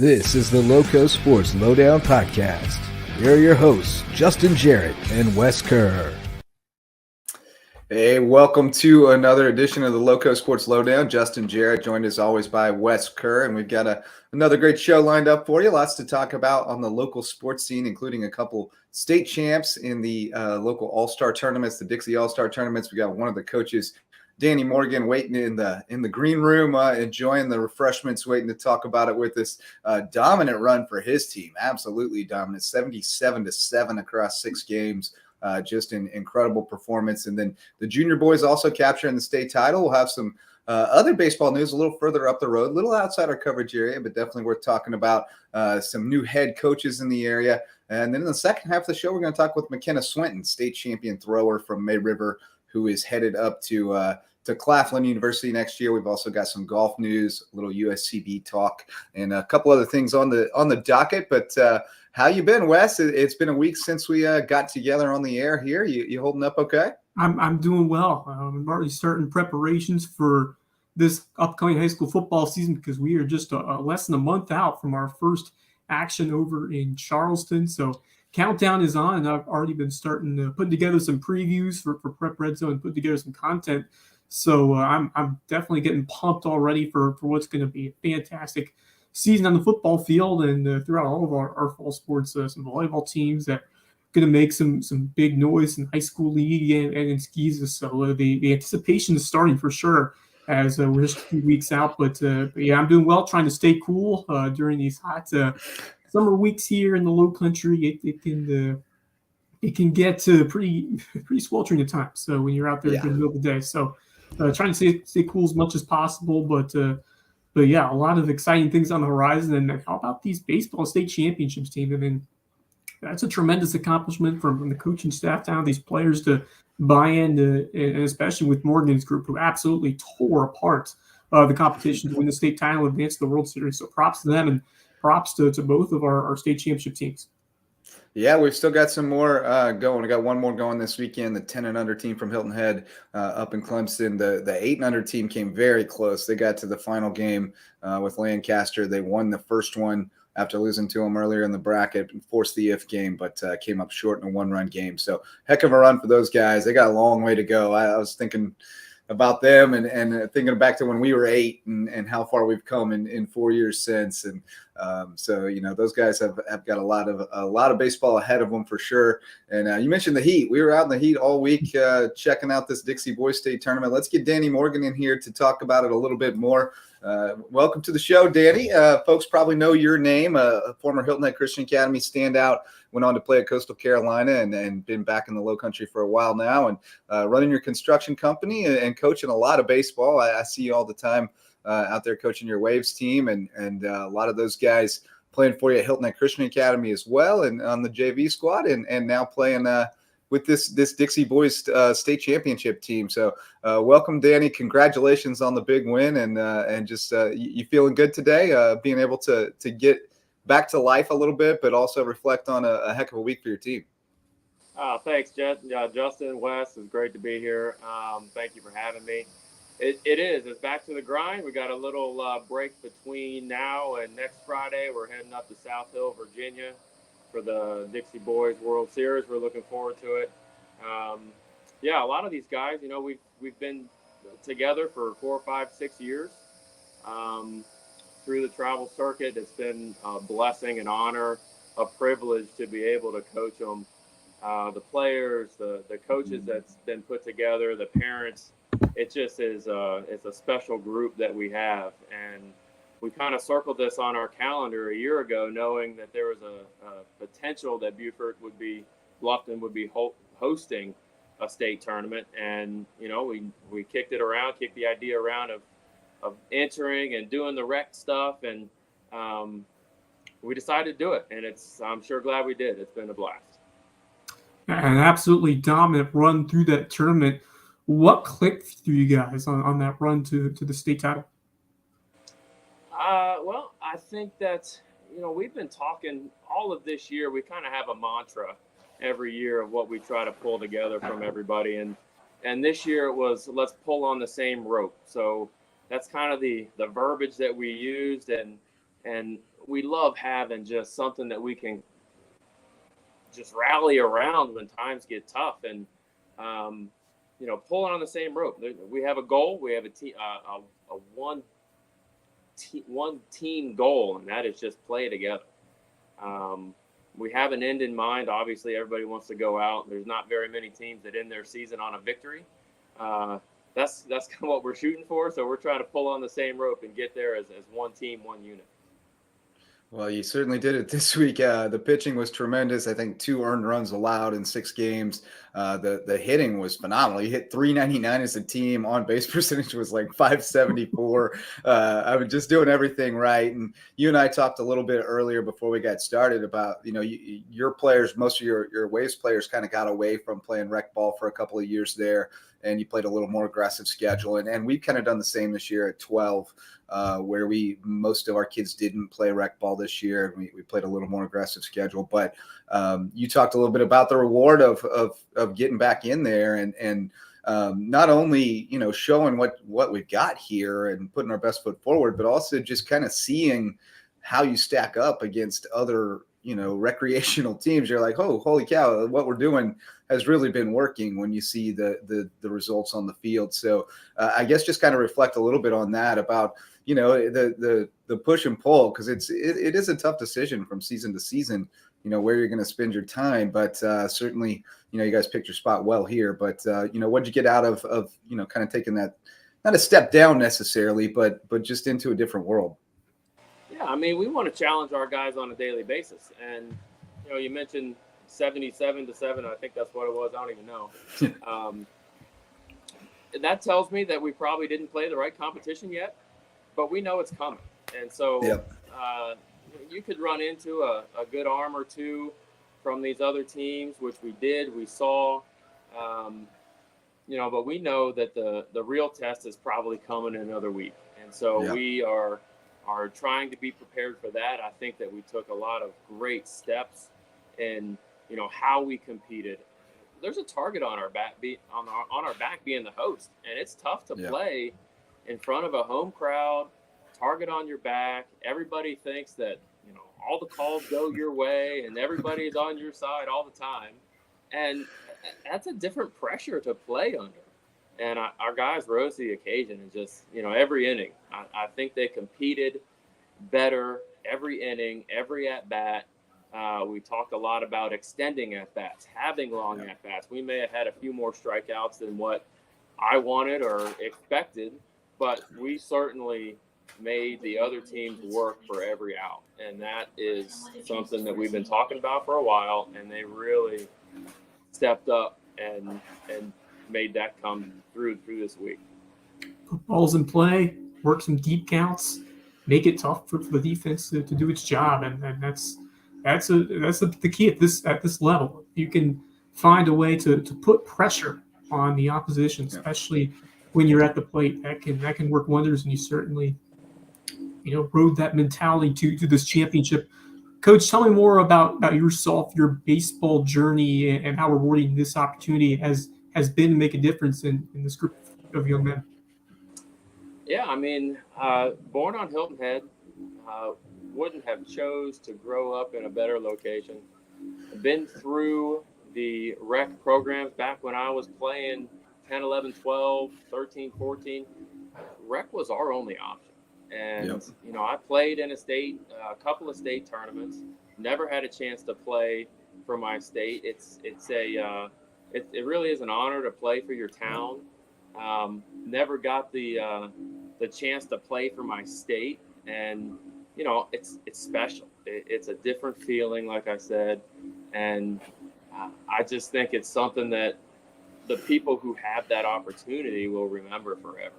This is the LowcoSports Lowdown podcast. Here are your hosts, Justin Jarrett and Wes Kerr. Hey, welcome to another edition of the LowcoSports Lowdown. Justin Jarrett, joined as always by Wes Kerr, and we've got another great show lined up for you. Lots to talk about on the local sports scene, including a couple state champs in the local all-star tournaments, the Dixie all-star tournaments. We got one of the coaches, Danny Morgan, waiting in the green room, enjoying the refreshments, waiting to talk about it with this dominant run for his team. Absolutely dominant, 77-7 across 6 games. Just an incredible performance. And then the junior boys also capturing the state title. We'll have some other baseball news a little further up the road, a little outside our coverage area, but definitely worth talking about. Some new head coaches in the area. And then in the second half of the show, we're going to talk with McKenna Swinton, state champion thrower from May River, who is headed up to Claflin University next year. We've also got some golf news, a little USCB talk, and a couple other things on the docket. But how you been, Wes? It's been a week since we got together on the air here. You holding up okay? I'm doing well. I'm already starting preparations for this upcoming high school football season because we are just less than a month out from our first action over in Charleston. So countdown is on, and I've already been starting to put together some previews for Prep Red Zone and put together some content. So I'm definitely getting pumped already for what's going to be a fantastic season on the football field and throughout all of our fall sports, some volleyball teams that are going to make some big noise in high school league and in skis. So the anticipation is starting for sure as we're just a few weeks out. But yeah, I'm doing well, trying to stay cool during these hot summer weeks here in the Lowcountry. It can get pretty sweltering at times. So when you're out there in the middle of the day, so trying to stay cool as much as possible. But yeah, a lot of exciting things on the horizon. And how about these baseball state championships team? I mean, that's a tremendous accomplishment from the coaching staff down, these players to buy in, and especially with Morgan's group, who absolutely tore apart the competition to win the state title and advance to the World Series. So props to them and props to both of our state championship teams. Yeah, we've still got some more going. We got one more going this weekend. The 10 and under team from Hilton Head up in Clemson. The 8 and under team came very close. They got to the final game with Lancaster. They won the first one after losing to them earlier in the bracket and forced the if game, but came up short in a 1-run game. So heck of a run for those guys. They got a long way to go. I was thinking about them and thinking back to when we were 8 and how far we've come in 4 years since. And so, you know, those guys have got a lot of baseball ahead of them for sure. And you mentioned the heat. We were out in the heat all week checking out this Dixie Boys state tournament. Let's get Danny Morgan in here to talk about it a little bit more. Welcome to the show, Danny. Folks probably know your name, a former Hilton Head Christian Academy standout, went on to play at Coastal Carolina and been back in the Lowcountry for a while now, and running your construction company and coaching a lot of baseball. I see you all the time out there coaching your Waves team, and a lot of those guys playing for you at Hilton Head Christian Academy as well, and on the JV squad, and now playing with this Dixie Boys state championship team. So welcome, Danny. Congratulations on the big win, and just you feeling good today, being able to get back to life a little bit, but also reflect on a heck of a week for your team. Thanks, Justin, Wes. It's great to be here. Thank you for having me. It is. It's back to the grind. We got a little break between now and next Friday. We're heading up to South Hill, Virginia, for the Dixie Boys World Series. We're looking forward to it. Yeah, a lot of these guys, you know, we've been together for 4, 5, 6 years. Through the travel circuit, it's been a blessing, an honor, a privilege to be able to coach them. The players, the coaches that's been put together, the parents. It just is it's a special group that we have, and we kind of circled this on our calendar a year ago, knowing that there was a potential that Bluffton would be hosting a state tournament. And, you know, we kicked the idea around of entering and doing the rec stuff. And we decided to do it. And I'm sure glad we did. It's been a blast. An absolutely dominant run through that tournament. What clicked through you guys on that run to the state title? Well, I think that, you know, we've been talking all of this year. We kind of have a mantra every year of what we try to pull together from everybody. And this year it was, let's pull on the same rope. So that's kind of the verbiage that we used. And And we love having just something that we can just rally around when times get tough, and pulling on the same rope. We have a goal. We have a one team goal, and that is just play together. We have an end in mind. Obviously, everybody wants to go out. There's not very many teams that end their season on a victory. That's kind of what we're shooting for. So we're trying to pull on the same rope and get there as one team, one unit. Well, you certainly did it this week. The pitching was tremendous. I think 2 earned runs allowed in 6 games. The hitting was phenomenal. You hit 399 as a team. On base percentage was like 574. I was just doing everything right. And you and I talked a little bit earlier before we got started about, your players, most of your Waves players kind of got away from playing rec ball for a couple of years there, and you played a little more aggressive schedule. And we've kind of done the same this year at 12. Where most of our kids didn't play rec ball this year. We played a little more aggressive schedule, but you talked a little bit about the reward of getting back in there and not only, showing what we've got here and putting our best foot forward, but also just kind of seeing how you stack up against other, recreational teams. You're like, oh, holy cow, what we're doing has really been working when you see the results on the field. So I guess just kind of reflect a little bit on that about, the push and pull, because it is a tough decision from season to season, where you're going to spend your time. But certainly, you guys picked your spot well here. But, what'd you get out of kind of taking that, not a step down necessarily, but just into a different world? Yeah, I mean, we want to challenge our guys on a daily basis. And, you mentioned 77-7. I think that's what it was. I don't even know. That tells me that we probably didn't play the right competition yet, but we know it's coming. And so you could run into a good arm or two from these other teams, which we did. We saw, but we know that the real test is probably coming in another week. And so we are trying to be prepared for that. I think that we took a lot of great steps in, how we competed. There's a target on our back, on our back being the host, and it's tough to play in front of a home crowd, target on your back. Everybody thinks that, all the calls go your way and everybody's on your side all the time. And that's a different pressure to play under. And our guys rose to the occasion and just, every inning, I think they competed better every inning, every at-bat. We talked a lot about extending at-bats, having long at-bats. We may have had a few more strikeouts than what I wanted or expected, but we certainly made the other teams work for every out. And that is something that we've been talking about for a while, and they really stepped up and made that come through this week. Put balls in play, work some deep counts, make it tough for the defense to do its job, and that's the key at this level. You can find a way to put pressure on the opposition, especially when you're at the plate. That can work wonders, and you certainly rode that mentality to this championship. Coach, tell me more about yourself, your baseball journey, and how rewarding this opportunity has been to make a difference in this group of young men. Yeah, I mean, born on Hilton Head, wouldn't have chose to grow up in a better location. Been through the rec programs back when I was playing 10, 11, 12, 13, 14. Rec was our only option. And, I played in a couple of state tournaments, never had a chance to play for my state. It really is an honor to play for your town. Never got the chance to play for my state, and it's special. It's a different feeling, like I said, and I just think it's something that the people who have that opportunity will remember forever.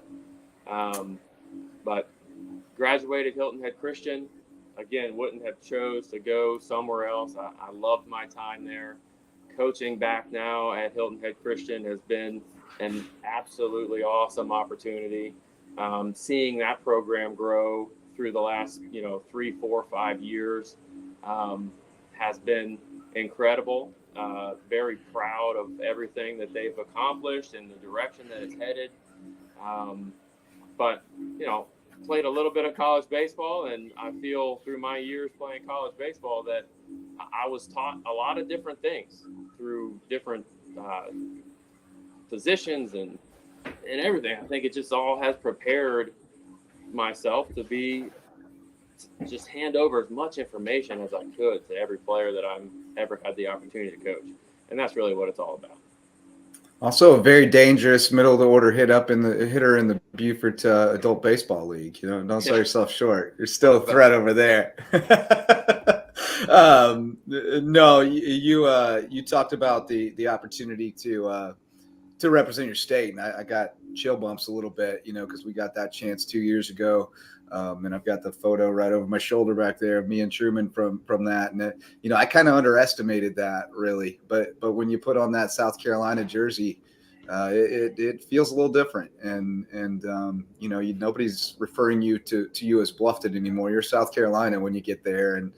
But graduated Hilton Head Christian. Again, wouldn't have chose to go somewhere else. I loved my time there. Coaching back now at Hilton Head Christian has been an absolutely awesome opportunity. Seeing that program grow through the last, 3, 4, 5 years has been incredible. Very proud of everything that they've accomplished and the direction that it's headed. But, played a little bit of college baseball, and I feel through my years playing college baseball that I was taught a lot of different things through different positions and everything. I think it just all has prepared myself to just hand over as much information as I could to every player that I'm ever had the opportunity to coach. And that's really what it's all about. Also, a very dangerous middle of the order hitter in the Beaufort Adult Baseball League. Don't sell yourself short. You're still a threat over there. No, you talked about the opportunity to represent your state, and I got chill bumps a little bit, because we got that chance 2 years ago. And I've got the photo right over my shoulder back there of me and Truman from that. And, I kind of underestimated that, really. But when you put on that South Carolina jersey, it feels a little different. And nobody's referring you to you as Bluffton anymore. You're South Carolina when you get there. And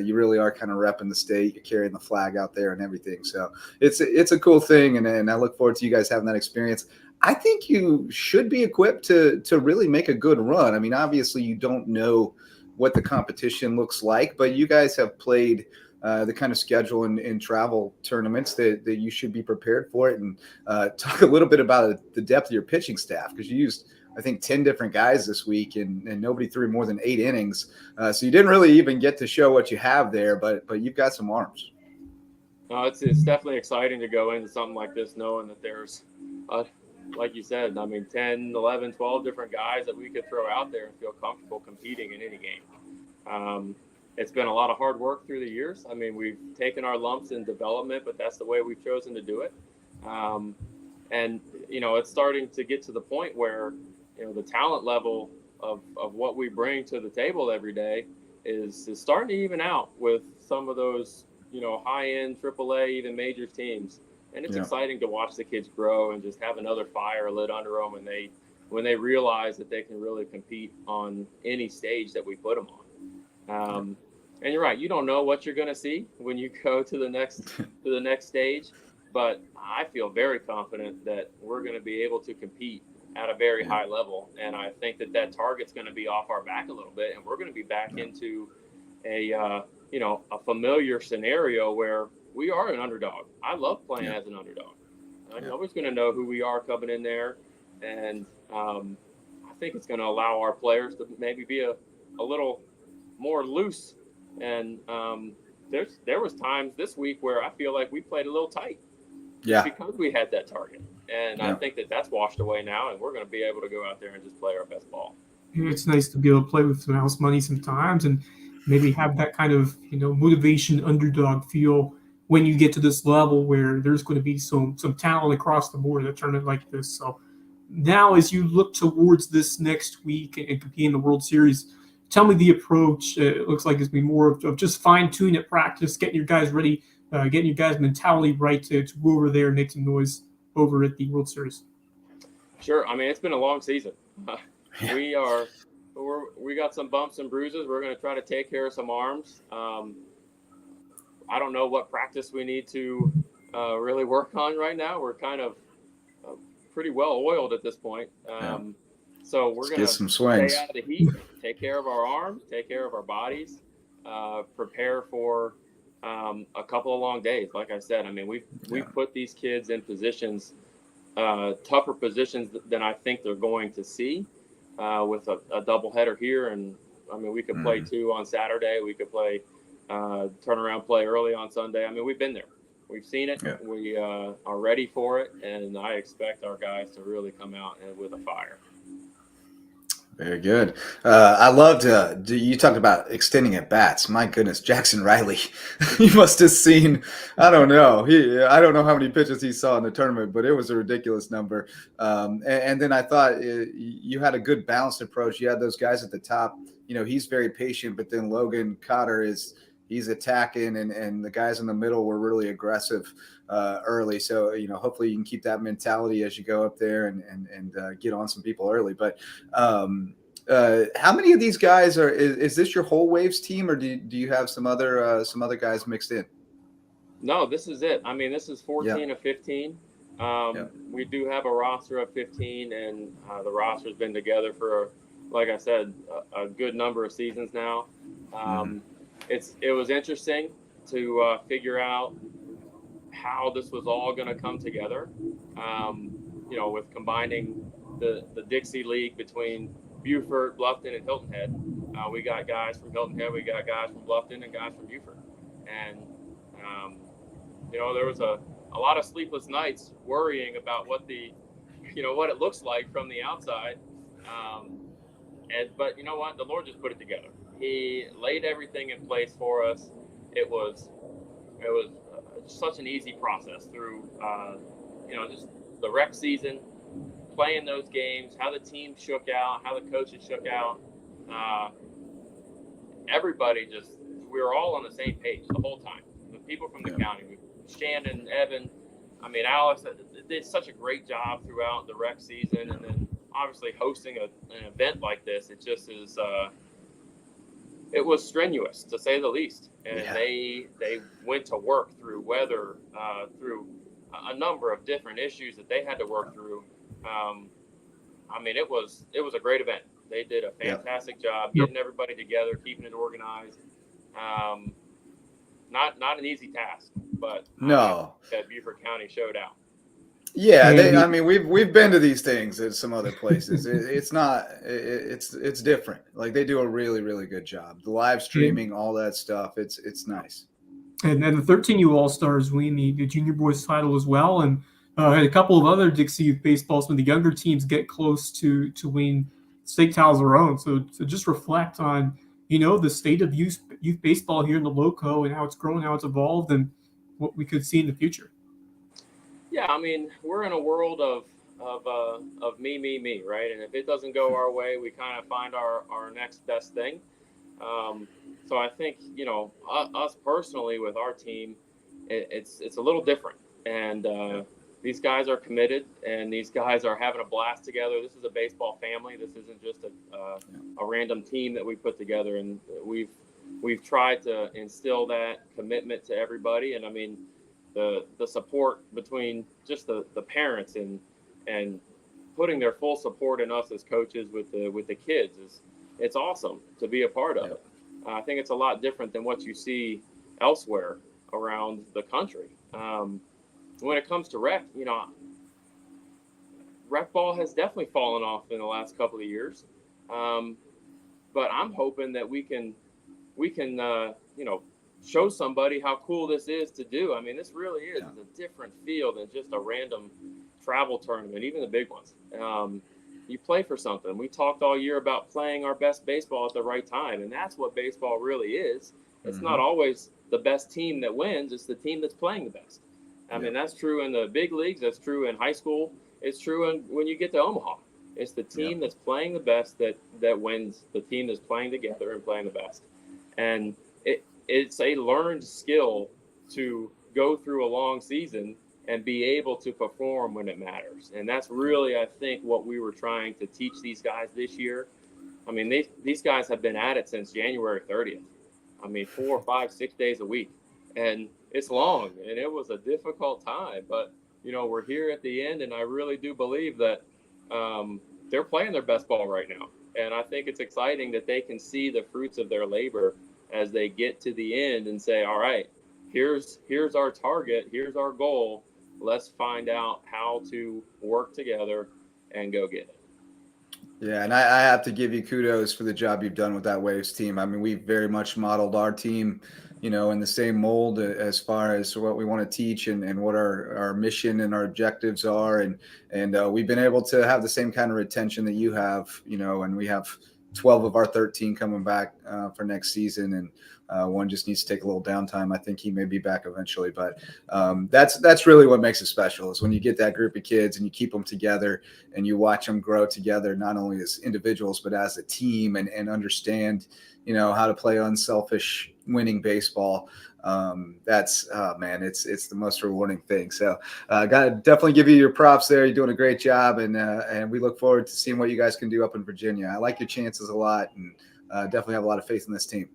you really are kind of repping the state. You're carrying the flag out there and everything. So it's a cool thing. And I look forward to you guys having that experience. I think you should be equipped to really make a good run. I mean, obviously you don't know what the competition looks like, but you guys have played the kind of schedule and travel tournaments that you should be prepared for it. And talk a little bit about the depth of your pitching staff, because you used, I think, 10 different guys this week and nobody threw more than 8 innings. So you didn't really even get to show what you have there, but you've got some arms. It's definitely exciting to go into something like this knowing that there's like you said, 10, 11, 12 different guys that we could throw out there and feel comfortable competing in any game. It's been a lot of hard work through the years. I mean, we've taken our lumps in development, but that's the way we've chosen to do it. And it's starting to get to the point where, the talent level of what we bring to the table every day is starting to even out with some of those, high-end AAA, even major teams. And it's exciting to watch the kids grow and just have another fire lit under them when they realize that they can really compete on any stage that we put them on. And you're right, you don't know what you're going to see when you go to the next stage, but I feel very confident that we're going to be able to compete at a very high level. And I think that target's going to be off our back a little bit, and we're going to be back into a familiar scenario where we are an underdog. I love playing as an underdog. Nobody's going to know who we are coming in there. And I think it's going to allow our players to maybe be a little more loose. And there was times this week where I feel like we played a little tight because we had that target. And I think that's washed away now, and we're going to be able to go out there and just play our best ball. It's nice to be able to play with some house money sometimes and maybe have that kind of, motivation underdog feel when you get to this level where there's going to be some talent across the board at a tournament like this. So now as you look towards this next week and compete in the World Series, tell me the approach. It looks like it's going to be more of just fine-tuning at practice, getting your guys ready, getting your guys' mentality right to go over there and make some noise over at the World Series. Sure. I mean, it's been a long season. We got some bumps and bruises. We're going to try to take care of some arms. I don't know what practice we need to really work on right now. We're kind of pretty well oiled at this point. So we're going to stay out of the heat, take care of our arms, take care of our bodies, prepare for a couple of long days. Like I said, I mean, we've put these kids in positions, tougher positions than I think they're going to see with a doubleheader here. And I mean, we could play 2 on Saturday. We could play turnaround play early on Sunday. I mean, we've been there. We've seen it. Yeah. We are ready for it. And I expect our guys to really come out with a fire. Very good. I loved you talked about extending at bats. My goodness, Jackson Riley, you must have seen, I don't know how many pitches he saw in the tournament, but it was a ridiculous number. And then I thought you had a good balanced approach. You had those guys at the top. He's very patient, but then Logan Cotter he's attacking, and the guys in the middle were really aggressive early. So, hopefully you can keep that mentality as you go up there and get on some people early. But how many of these guys is this your whole Waves team, or do you have some other guys mixed in? No, this is it. I mean, this is 14 of 15. We do have a roster of 15, and the roster's been together for like I said, a good number of seasons now. It was interesting to figure out how this was all going to come together. With combining the Dixie League between Beaufort, Bluffton, and Hilton Head. We got guys from Hilton Head, we got guys from Bluffton, and guys from Beaufort. And, there was a lot of sleepless nights worrying about what what it looks like from the outside. But you know what? The Lord just put it together. He laid everything in place for us. It was such an easy process through, just the rec season, playing those games, how the team shook out, how the coaches shook out. Everybody we were all on the same page the whole time. The people from the county, Shannon, Evan, Alex did such a great job throughout the rec season. And then obviously hosting an event like this, it just is, it was strenuous to say the least. And they went to work through weather, through a number of different issues that they had to work through. It was a great event. They did a fantastic job getting everybody together, keeping it organized. Not an easy task, but that Beaufort County showed out. Yeah, we've been to these things at some other places. It's different. Like, they do a really, really good job. The live streaming, all that stuff. It's nice. And then the 13U All-Stars win the junior boys title as well, and had a couple of other Dixie youth baseballs when the younger teams get close to win state titles of their own. So just reflect on the state of youth baseball here in the Lowco and how it's grown, how it's evolved, and what we could see in the future. Yeah, we're in a world of me, right? And if it doesn't go our way, we kind of find our next best thing. So I think, us personally with our team, it's a little different. And these guys are committed, and these guys are having a blast together. This is a baseball family. This isn't just a random team that we put together. And we've tried to instill that commitment to everybody. And the support between just the parents and putting their full support in us as coaches with the kids it's awesome to be a part of it. I think it's a lot different than what you see elsewhere around the country. When it comes to rec, rec ball has definitely fallen off in the last couple of years. But I'm hoping that we can show somebody how cool this is to do. This really is a different feel than just a random travel tournament, even the big ones. You play for something. We talked all year about playing our best baseball at the right time, and that's what baseball really is. It's not always the best team that wins. It's the team that's playing the best. That's true in the big leagues. That's true in high school. It's true when you get to Omaha. It's the team that's playing the best that wins, the team that's playing together and playing the best. And it's a learned skill to go through a long season and be able to perform when it matters. And that's really, I think, what we were trying to teach these guys this year. These guys have been at it since January 30th. 4, 5, 6 days a week. And it's long, and it was a difficult time. But, we're here at the end, and I really do believe that they're playing their best ball right now. And I think it's exciting that they can see the fruits of their labor as they get to the end and say, all right, here's our target, here's our goal. Let's find out how to work together and go get it. Yeah, and I have to give you kudos for the job you've done with that Waves team. We very much modeled our team, in the same mold as far as what we want to teach and what our mission and our objectives are. And we've been able to have the same kind of retention that you have, and we have 12 of our 13 coming back for next season, and one just needs to take a little downtime. I think he may be back eventually, but that's really what makes it special, is when you get that group of kids and you keep them together and you watch them grow together, not only as individuals but as a team, and understand how to play unselfish winning baseball. That's it's the most rewarding thing. So gotta definitely give you your props there. You're doing a great job, and we look forward to seeing what you guys can do up in Virginia. I like your chances a lot, and definitely have a lot of faith in this team.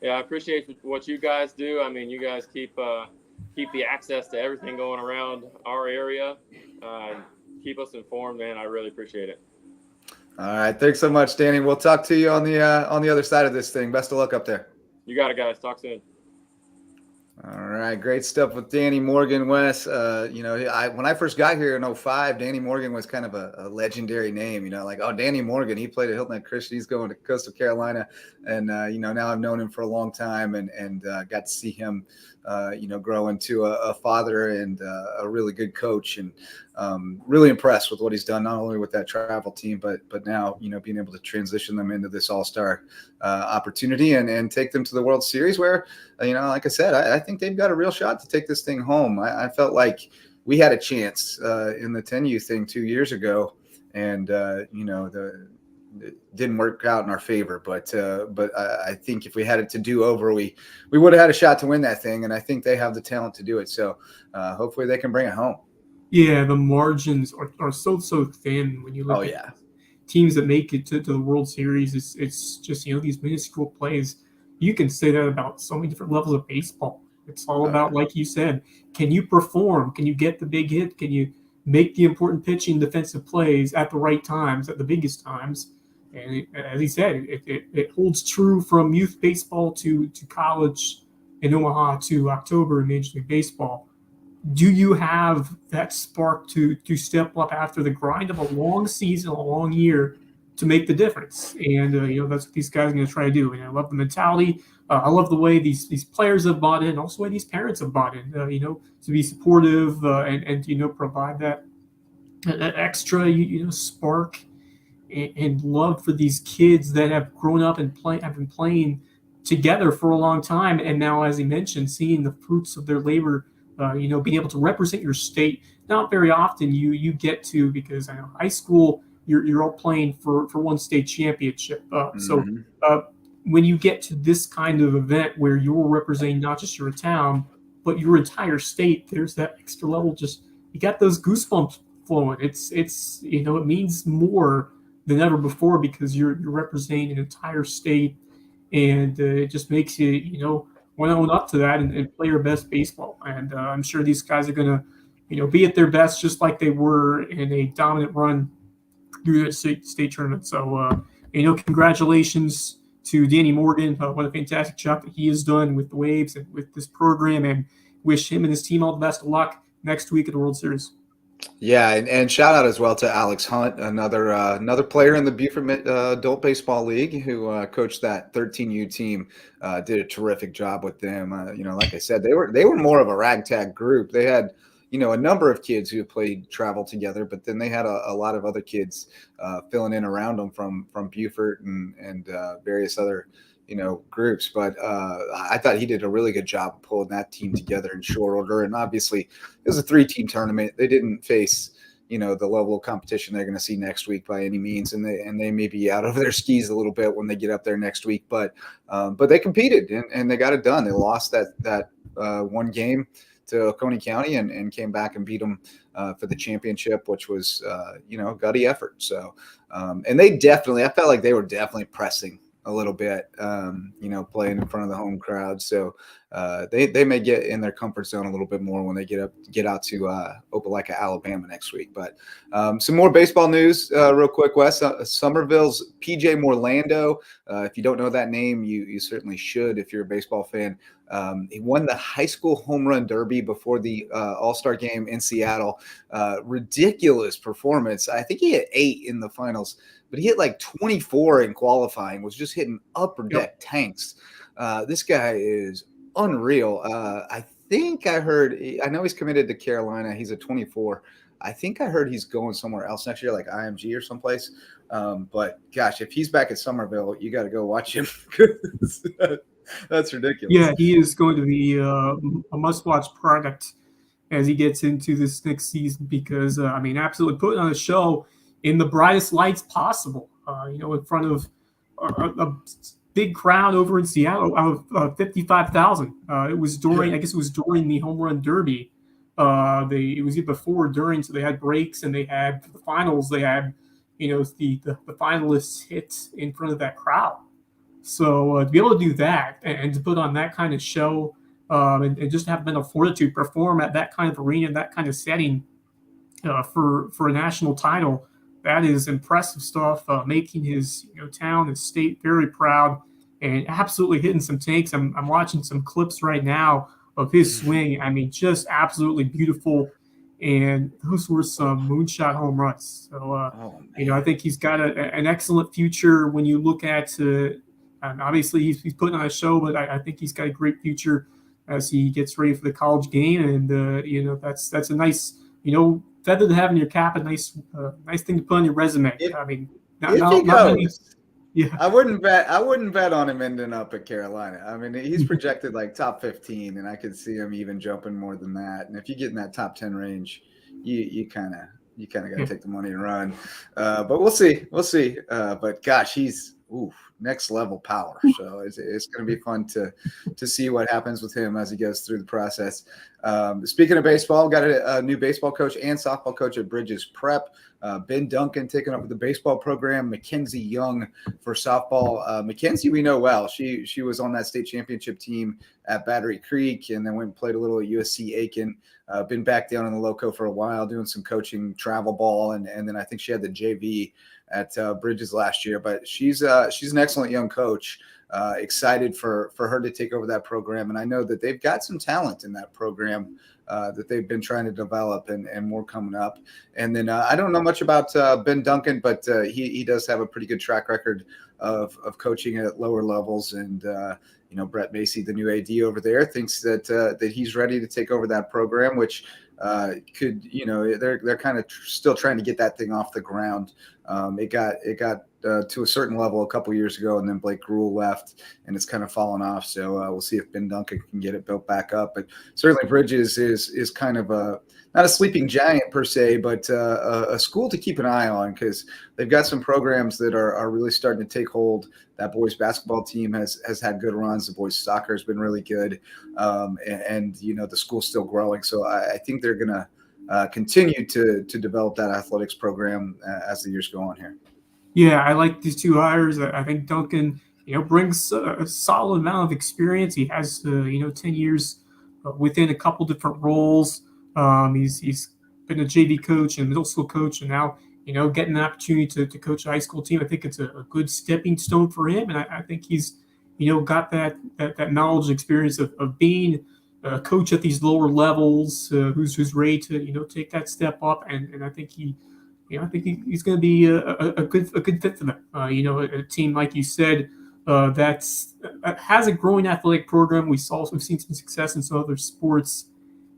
Yeah, I appreciate what you guys do. You guys keep the access to everything going around our area. Keep us informed, man. I really appreciate it. All right. Thanks so much, Danny. We'll talk to you on the other side of this thing. Best of luck up there. You got it, guys. Talk soon. All right, great stuff with Danny Morgan, Wes. When I first got here in 2005, Danny Morgan was kind of a legendary name. Like, oh, Danny Morgan, he played at Hilton Head Christian. He's going to Coastal Carolina, and now I've known him for a long time, and got to see him, grow into a father and a really good coach, and really impressed with what he's done, not only with that travel team, but now being able to transition them into this all-star opportunity and take them to the World Series, where like I said, I think they've got a real shot to take this thing home. I felt like we had a chance in the 10U thing 2 years ago, and it didn't work out in our favor. But I think if we had it to do over, we would have had a shot to win that thing, and I think they have the talent to do it. So hopefully they can bring it home. Yeah, the margins are so thin when you look at teams that make it to the World Series. It's just these minuscule plays. You can say that about so many different levels of baseball. It's all about, like you said, can you perform? Can you get the big hit? Can you make the important pitching, defensive plays at the right times, at the biggest times? And as he said, it holds true from youth baseball to college in Omaha to October in Major League Baseball. Do you have that spark to step up after the grind of a long season, a long year, to make the difference? And that's what these guys are going to try to do. And I love the mentality. I love the way these players have bought in, and also the way these parents have bought in. To be supportive and provide that extra spark and love for these kids that have grown up and have been playing together for a long time. And now, as he mentioned, seeing the fruits of their labor. Being able to represent your state. Not very often you get to, because I know high school you're all playing for one state championship. So when you get to this kind of event where you're representing not just your town but your entire state, there's that extra level. Just you got those goosebumps flowing. It's it means more than ever before, because you're representing an entire state, and it just makes you want to own up to that and play your best baseball. And I'm sure these guys are going to, be at their best, just like they were in a dominant run through the state tournament. So, congratulations to Danny Morgan. What a fantastic job that he has done with the Waves and with this program, and wish him and his team all the best of luck next week at the World Series. Yeah, and shout out as well to Alex Hunt, another player in the Beaufort Adult Baseball League, who coached that 13U team. Did a terrific job with them. Like I said, they were more of a ragtag group. They had a number of kids who played travel together, but then they had a lot of other kids filling in around them from Beaufort and various other groups. But I thought he did a really good job of pulling that team together in short order. And obviously it was a 3-team tournament. They didn't face, the level of competition they're going to see next week by any means. And they may be out of their skis a little bit when they get up there next week, but they competed and they got it done. They lost that one game to Oconee County and came back and beat them for the championship, which was, gutty effort. So, and I felt like they were definitely pressing a little bit, playing in front of the home crowd. So they may get in their comfort zone a little bit more when they get out to Opelika, Alabama next week. But some more baseball news real quick, Wes. Somerville's PJ Morlando. If you don't know that name, you certainly should if you're a baseball fan. He won the high school home run derby before the All-Star game in Seattle. Ridiculous performance. I think he hit 8 in the finals, but he hit like 24 in qualifying, was just hitting upper deck tanks. This guy is unreal. I know he's committed to Carolina. He's a 24. I think I heard he's going somewhere else next year, like IMG or someplace. But gosh, if he's back at Somerville, you got to go watch him. That's ridiculous. Yeah, he is going to be a must-watch product as he gets into this next season, because, absolutely putting on a show in the brightest lights possible, in front of a big crowd over in Seattle of 55,000. It was during the home run derby. It was either before or during, so they had breaks, and they had the finals. They had, the finalists hit in front of that crowd. So to be able to do that and to put on that kind of show, and just have mental fortitude, perform at that kind of arena, that kind of setting for a national title, that is impressive stuff, making his town, his state very proud, and absolutely hitting some takes. I'm watching some clips right now of his swing. I mean, just absolutely beautiful. And those were some moonshot home runs. So, I think he's got an excellent future when you look at obviously he's putting on a show, but I think he's got a great future as he gets ready for the college game. And, that's a nice, feather to have in your cap, a nice thing to put on your resume. Not many. Yeah, I wouldn't bet on him ending up at Carolina. I mean, he's projected like top 15, and I could see him even jumping more than that. And if you get in that top 10 range, you kind of got to take the money and run. But we'll see. But gosh, he's next level power. So it's going to be fun to see what happens with him as he goes through the process. Speaking of baseball, got a new baseball coach and softball coach at Bridges Prep. Ben Duncan taking over the baseball program. Mackenzie Young for softball. Mackenzie we know well. She was on that state championship team at Battery Creek and then went and played a little at USC Aiken. Been back down in the Lowco for a while doing some coaching travel ball. And then I think she had the JV at Bridges last year. But she's an excellent young coach. Excited for her to take over that program. And I know that they've got some talent in that program that they've been trying to develop and more coming up. And then I don't know much about Ben Duncan, but he does have a pretty good track record of coaching at lower levels. And, Brett Macy, the new AD over there, thinks that he's ready to take over that program, which could, they're kind of still trying to get that thing off the ground. It got to a certain level a couple years ago, and then Blake Gruel left, and it's kind of fallen off. So we'll see if Ben Duncan can get it built back up. But certainly Bridges is kind of not a sleeping giant per se, but a school to keep an eye on because they've got some programs that are really starting to take hold. That boys basketball team has had good runs. The boys soccer has been really good, and the school's still growing. So I think they're going to continue to develop that athletics program as the years go on here. Yeah, I like these two hires. I think Duncan, brings a solid amount of experience. He has, 10 years within a couple different roles. He's been a JV coach and middle school coach, and now, getting an opportunity to coach a high school team. I think it's a good stepping stone for him, and I think he's, got that knowledge and experience of being a coach at these lower levels, who's ready to, take that step up, and I think I think he's going to be a good fit for them. A team like you said that has a growing athletic program. We've seen some success in some other sports,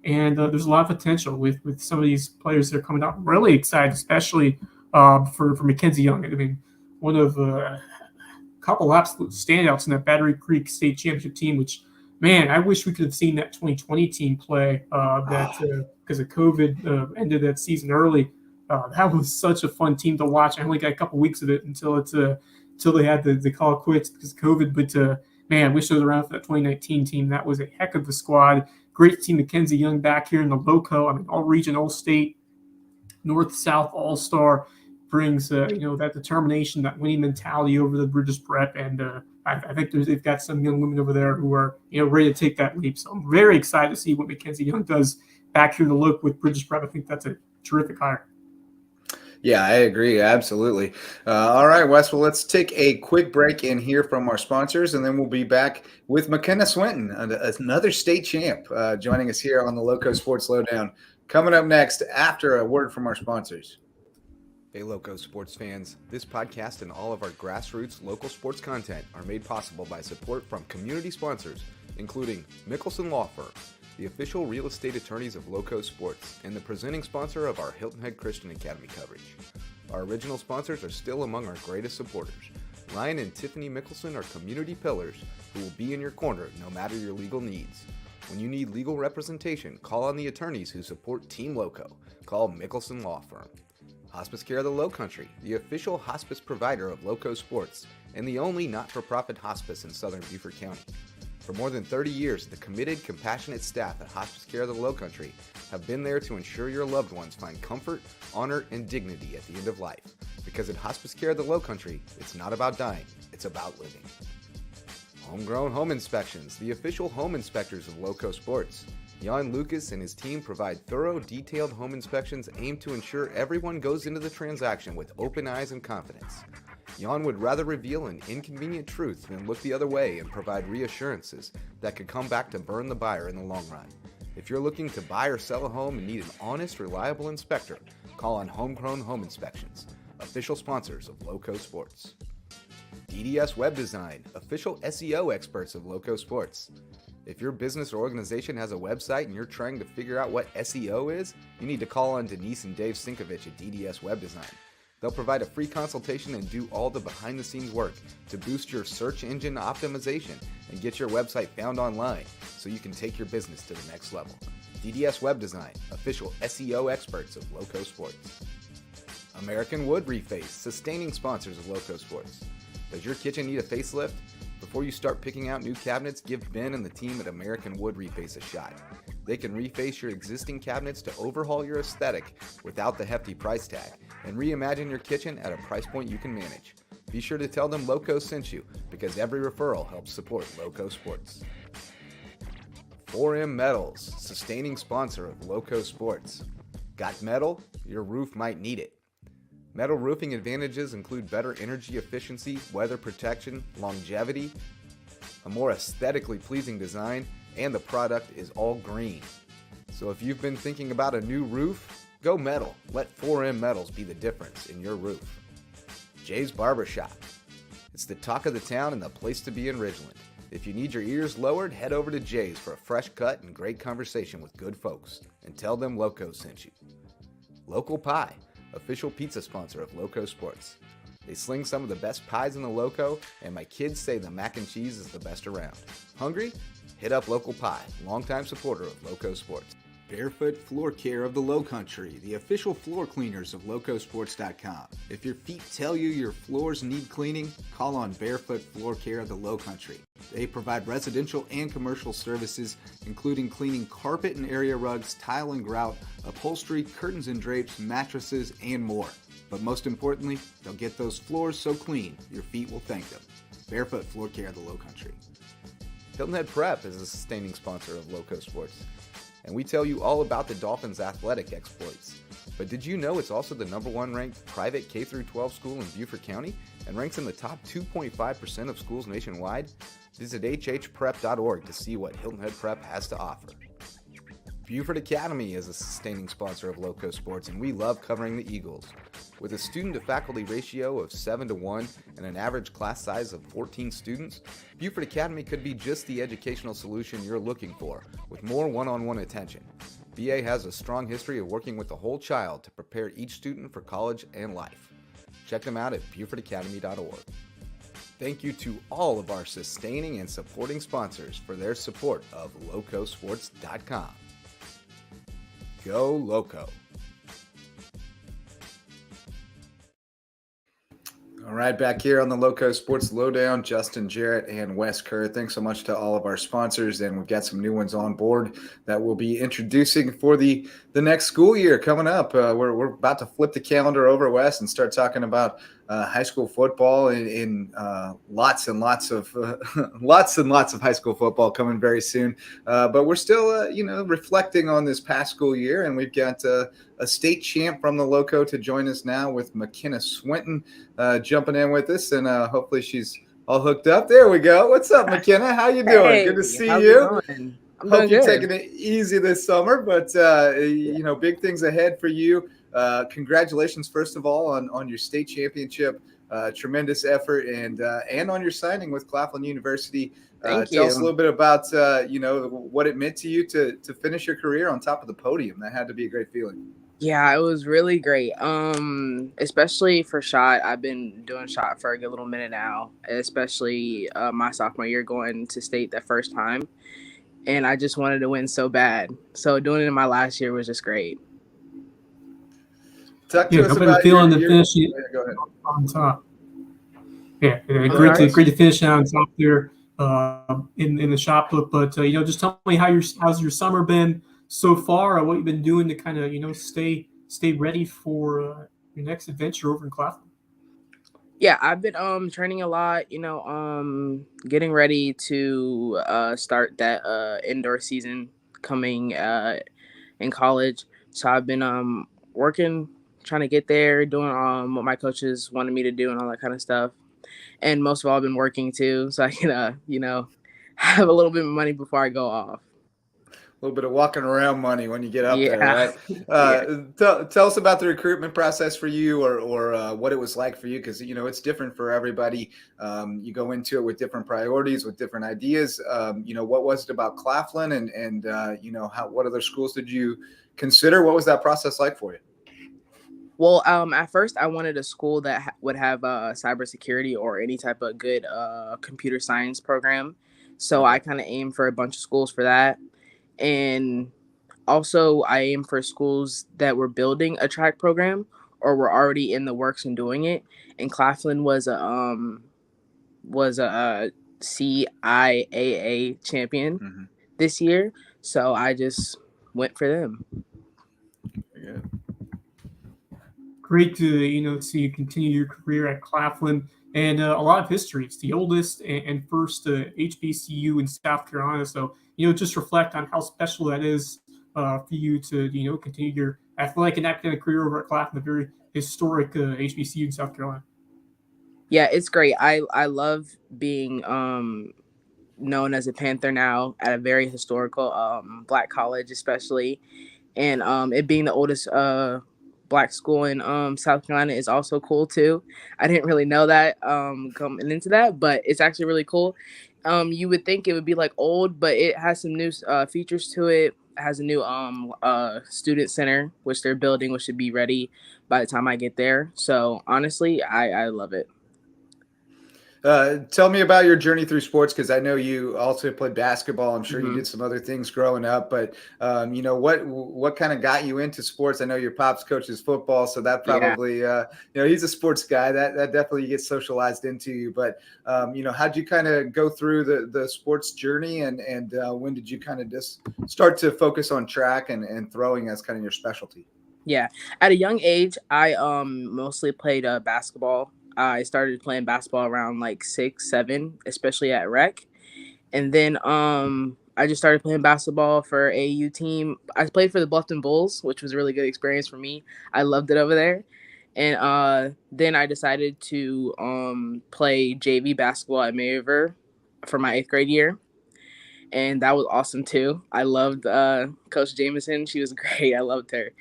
and there's a lot of potential with some of these players that are coming out. I'm really excited, especially for Mackenzie Young. I mean, one of a couple absolute standouts in that Battery Creek State Championship team. Which, man, I wish we could have seen that 2020 team play. Because of COVID ended that season early. That was such a fun team to watch. I only got a couple weeks of it until they had the call quits because of COVID. But man, I wish I was around for that 2019 team. That was a heck of a squad. Great team, Mackenzie Young back here in the Lowco. I mean, all region, all state, north, south, all star. Brings that determination, that winning mentality over the Bridges Prep, and I think they've got some young women over there who are ready to take that leap. So I'm very excited to see what Mackenzie Young does back here in the Lowco with Bridges Prep. I think that's a terrific hire. Yeah, I agree. Absolutely. All right, Wes. Well, let's take a quick break and hear from our sponsors, and then we'll be back with McKenna Swinton, another state champ, joining us here on the LowcoSports Lowdown. Coming up next after a word from our sponsors. Hey, Lowco sports fans. This podcast and all of our grassroots local sports content are made possible by support from community sponsors, including Mickelson Law Firm, the official real estate attorneys of Lowco Sports, and the presenting sponsor of our Hilton Head Christian Academy coverage. Our original sponsors are still among our greatest supporters. Ryan and Tiffany Mickelson are community pillars who will be in your corner no matter your legal needs. When you need legal representation, call on the attorneys who support Team Lowco. Call Mickelson Law Firm. Hospice Care of the Lowcountry, the official hospice provider of Lowco Sports, and the only not-for-profit hospice in southern Beaufort County. For more than 30 years, the committed, compassionate staff at Hospice Care of the Lowcountry have been there to ensure your loved ones find comfort, honor, and dignity at the end of life. Because at Hospice Care of the Lowcountry, it's not about dying, it's about living. Homegrown Home Inspections, the official home inspectors of Lowco Sports. Jan Lucas and his team provide thorough, detailed home inspections aimed to ensure everyone goes into the transaction with open eyes and confidence. Jan would rather reveal an inconvenient truth than look the other way and provide reassurances that could come back to burn the buyer in the long run. If you're looking to buy or sell a home and need an honest, reliable inspector, call on Homegrown Home Inspections, official sponsors of Lowco Sports. DDS Web Design, official SEO experts of Lowco Sports. If your business or organization has a website and you're trying to figure out what SEO is, you need to call on Denise and Dave Sinkovich at DDS Web Design. They'll provide a free consultation and do all the behind-the-scenes work to boost your search engine optimization and get your website found online so you can take your business to the next level. DDS Web Design, official SEO experts of Lowco Sports. American Wood Reface, sustaining sponsors of Lowco Sports. Does your kitchen need a facelift? Before you start picking out new cabinets, give Ben and the team at American Wood Reface a shot. They can reface your existing cabinets to overhaul your aesthetic without the hefty price tag and reimagine your kitchen at a price point you can manage. Be sure to tell them Lowco sent you, because every referral helps support Lowco Sports. 4M Metals, sustaining sponsor of Lowco Sports. Got metal? Your roof might need it. Metal roofing advantages include better energy efficiency, weather protection, longevity, a more aesthetically pleasing design, and the product is all green. So if you've been thinking about a new roof, go metal. Let 4M Metals be the difference in your roof. Jay's Barbershop. It's the talk of the town and the place to be in Ridgeland. If you need your ears lowered, head over to Jay's for a fresh cut and great conversation with good folks. And tell them Lowco sent you. Local Pie, official pizza sponsor of Lowco Sports. They sling some of the best pies in the Lowco, and my kids say the mac and cheese is the best around. Hungry? Hit up Local Pie, longtime supporter of Lowco Sports. Barefoot Floor Care of the Lowcountry, the official floor cleaners of LowcoSports.com. If your feet tell you your floors need cleaning, call on Barefoot Floor Care of the Lowcountry. They provide residential and commercial services, including cleaning carpet and area rugs, tile and grout, upholstery, curtains and drapes, mattresses, and more. But most importantly, they'll get those floors so clean, your feet will thank them. Barefoot Floor Care of the Lowcountry. Hilton Head Prep is a sustaining sponsor of Lowco Sports, and we tell you all about the Dolphins' athletic exploits. But did you know it's also the #1 ranked private K-12 school in Beaufort County and ranks in the top 2.5% of schools nationwide? Visit hhprep.org to see what Hilton Head Prep has to offer. Beaufort Academy is a sustaining sponsor of Lowco Sports, and we love covering the Eagles. With a student-to-faculty ratio of 7-1 and an average class size of 14 students, Beaufort Academy could be just the educational solution you're looking for, with more one-on-one attention. BA has a strong history of working with the whole child to prepare each student for college and life. Check them out at BeaufortAcademy.org. Thank you to all of our sustaining and supporting sponsors for their support of LowcoSports.com. Go Lowco. All right, back here on the Lowco Sports Lowdown, Justin, Jarrett, and Wes Kerr. Thanks so much to all of our sponsors, and we've got some new ones on board that we'll be introducing for the next school year coming up. We're about to flip the calendar over, Wes, and start talking about high school football in lots and lots of high school football coming very soon. But we're still, reflecting on this past school year, and we've got a state champ from the Lowco to join us now with McKenna Swinton jumping in with us, and hopefully she's all hooked up. There we go. What's up, McKenna? How you doing? Hey, good to see how's you. it going? I'm Hope doing you're good. taking it easy this summer, but big things ahead for you. Congratulations, first of all, on your state championship. Tremendous effort, and on your signing with Claflin University. Thank Tell you. us a little bit about what it meant to you to finish your career on top of the podium. That had to be a great feeling. Yeah, it was really great. Especially for shot. I've been doing shot for a good little minute now, especially my sophomore year going to state that first time. And I just wanted to win so bad. So doing it in my last year was just great. Talk to us I've been about feeling your, the finishing go ahead. on top. Yeah, All right. great to finish on top there in the shot put. But just tell me how's your summer been so far, or what you've been doing to kind of stay ready for your next adventure over in Claflin. Yeah, I've been training a lot, getting ready to start that indoor season coming in college. So I've been working, trying to get there, doing what my coaches wanted me to do and all that kind of stuff. And most of all, I've been working too, so I can have a little bit of money before I go off. A little bit of walking around money when you get up there, Yeah. right? Yeah. Tell us about the recruitment process for you, or what it was like for you, because it's different for everybody. You go into it with different priorities, with different ideas. What was it about Claflin, and what other schools did you consider? What was that process like for you? Well, at first, I wanted a school that would have cybersecurity or any type of good computer science program. So Okay. I kind of aimed for a bunch of schools for that. And also, I aimed for schools that were building a track program or were already in the works and doing it. And Claflin was a CIAA champion Mm-hmm. this year, so I just went for them. Yeah. Great to see you continue your career at Claflin, and a lot of history. It's the oldest and first HBCU in South Carolina. So just reflect on how special that is for you to continue your athletic and academic career over at Claflin, a very historic HBCU in South Carolina. Yeah, it's great. I love being known as a Panther now at a very historical black college, especially, and it being the oldest black school in South Carolina is also cool too. I didn't really know that coming into that, but it's actually really cool. You would think it would be like old, but it has some new features to it. It has a new student center which they're building, which should be ready by the time I get there. So honestly, I love it. Tell me about your journey through sports, because I know you also played basketball. I'm sure you Hmm. did some other things growing up, but what kind of got you into sports? I know your pops coaches football, so that Yeah. probably he's a sports guy. That definitely gets socialized into you. But how'd you kind of go through the sports journey, and when did you kind of just start to focus on track and throwing as kind of your specialty? Yeah, at a young age, I mostly played basketball. I started playing basketball around like 6, 7, especially at rec, and then I just started playing basketball for AU team. I played for the Bluffton Bulls, which was a really good experience for me. I loved it over there, and then I decided to play JV basketball at May River for my 8th grade year, and that was awesome too. I loved Coach Jameson. She was great. I loved her.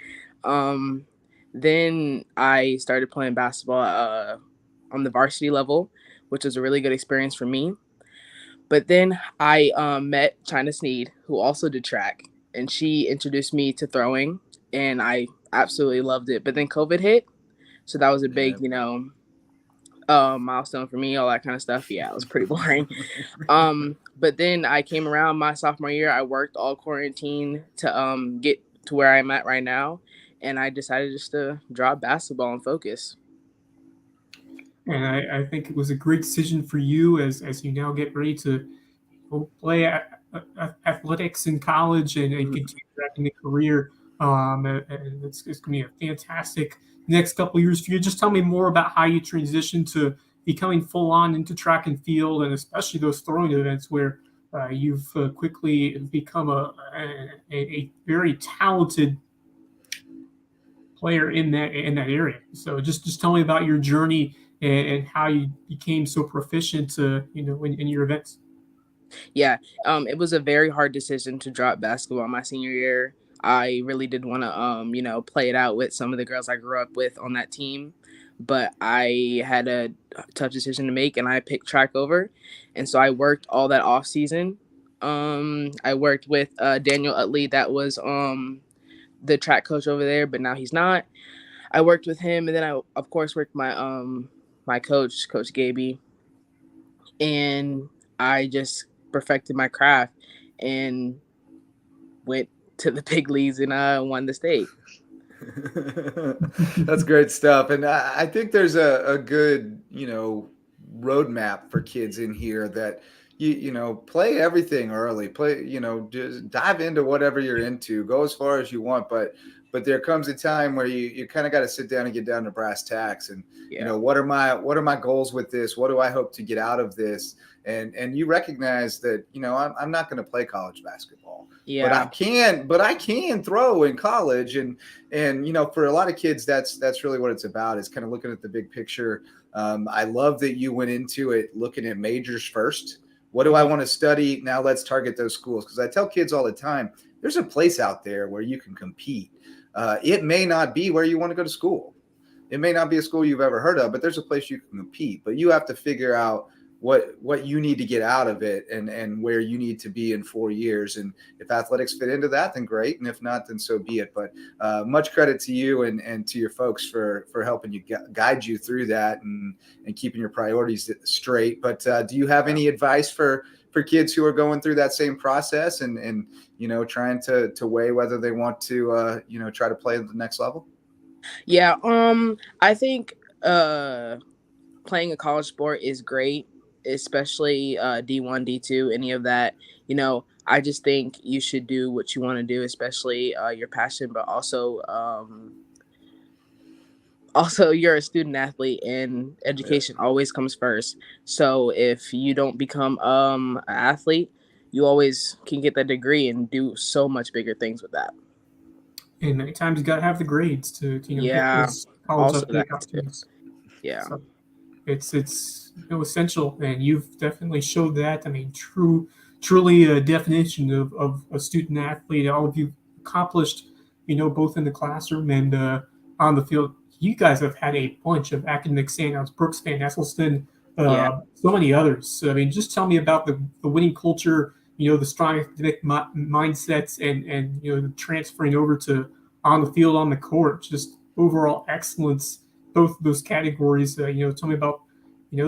Um, then I started playing basketball on the varsity level, which was a really good experience for me. But then I met China Sneed, who also did track, and she introduced me to throwing, and I absolutely loved it. But then COVID hit, so that was a Yeah. big, milestone for me, all that kind of stuff. Yeah, it was pretty boring. But then I came around my sophomore year. I worked all quarantine to get to where I'm at right now, and I decided just to drop basketball and focus. And I think it was a great decision for you as you now get ready to play athletics in college and continue that in the career. And it's going to be a fantastic next couple of years for you. Just tell me more about how you transitioned to becoming full on into track and field, and especially those throwing events where you've quickly become a very talented player in that area. So just tell me about your journey and how you became so proficient, in your events. Yeah, it was a very hard decision to drop basketball my senior year. I really did want to, play it out with some of the girls I grew up with on that team, but I had a tough decision to make, and I picked track over, and so I worked all that off season. I worked with Daniel Utley, that was the track coach over there, but now he's not. I worked with him, and then I, of course, worked my coach, Coach Gaby, and I just perfected my craft and went to the big leagues and won the state. That's great stuff. And I think there's a good, roadmap for kids in here that play everything early, play, just dive into whatever you're into, go as far as you want, but but there comes a time where you kind of got to sit down and get down to brass tacks and, Yeah. what are my goals with this? What do I hope to get out of this? And you recognize that, I'm not going to play college basketball, Yeah. but I can throw in college. And for a lot of kids, that's really what it's about, is kind of looking at the big picture. I love that you went into it looking at majors first. What do I want to study? Now let's target those schools. Because I tell kids all the time, there's a place out there where you can compete. It may not be where you want to go to school. It may not be a school you've ever heard of, but there's a place you can compete. But you have to figure out what you need to get out of it and where you need to be in 4 years. And if athletics fit into that, then great. And if not, then so be it. But much credit to you and to your folks for helping you guide you through that and keeping your priorities straight. But do you have any advice for kids who are going through that same process and trying to weigh whether they want to, try to play at the next level? Yeah. I think playing a college sport is great, especially D1, D2, any of that. I just think you should do what you want to do, especially your passion, but also you're a student athlete and education always comes first. So if you don't become an athlete, you always can get that degree and do so much bigger things with that. And many times you got to have the grades to get those college Also that opportunities. Yeah. So it's essential, and you've definitely showed that. I mean, truly a definition of a student athlete. All of you accomplished, both in the classroom and on the field. You guys have had a bunch of academic standouts: Brooks, Van Esselston, so many others. I mean, just tell me about the winning culture, the strong academic mindsets, and the transferring over to on the field, on the court, just overall excellence, both of those categories. Tell me about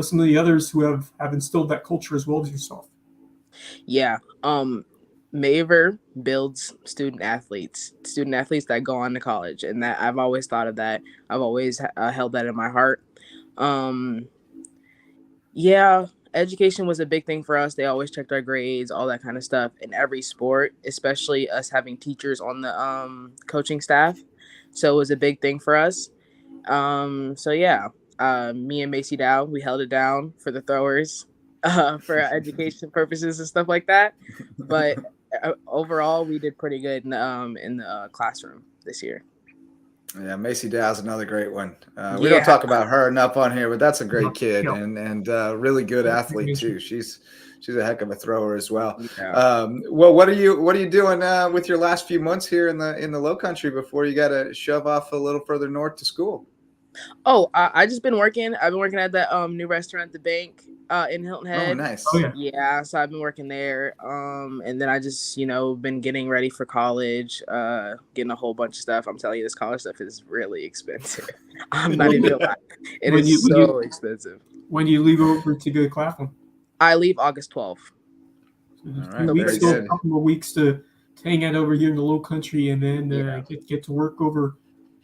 some of the others who have instilled that culture as well as yourself. Yeah. Maver builds student athletes that go on to college, and that I've always thought of that. I've always held that in my heart. Yeah, education was a big thing for us. They always checked our grades, all that kind of stuff in every sport, especially us having teachers on the coaching staff. So it was a big thing for us. So yeah, me and Macy Dow, we held it down for the throwers for education purposes and stuff like that. But overall, we did pretty good in the classroom this year. Yeah, Macy Dow's another great one. We don't talk about her enough on here, but that's a great kid and really good athlete too. She's a heck of a thrower as well. Yeah. Well, what are you doing with your last few months here in the Lowcountry before you got to shove off a little further north to school? Oh, I just been working. I've been working at that new restaurant, The Bank, in Hilton Head. Oh, nice. Oh, yeah. Yeah, so I've been working there. And then I just, been getting ready for college, getting a whole bunch of stuff. I'm telling you, this college stuff is really expensive. I'm not even gonna lie. It is so expensive. When do you leave over to go to Claflin? I leave August 12th. So All right, a couple of weeks to hang out over here in the Lowcountry, and then get to work over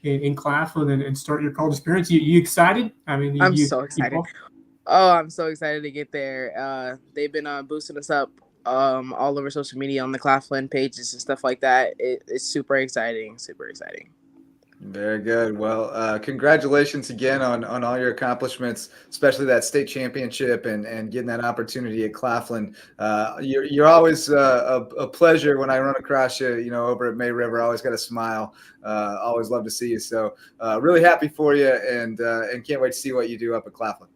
in Claflin and start your college experience. You excited? I mean, I'm so excited. Oh, I'm so excited to get there. They've been boosting us up all over social media on the Claflin pages and stuff like that. It's super exciting. Super exciting. Very good. Well, congratulations again on all your accomplishments, especially that state championship and getting that opportunity at Claflin. You're always a pleasure when I run across you, over at May River. I always got a smile. Always love to see you. So really happy for you and can't wait to see what you do up at Claflin.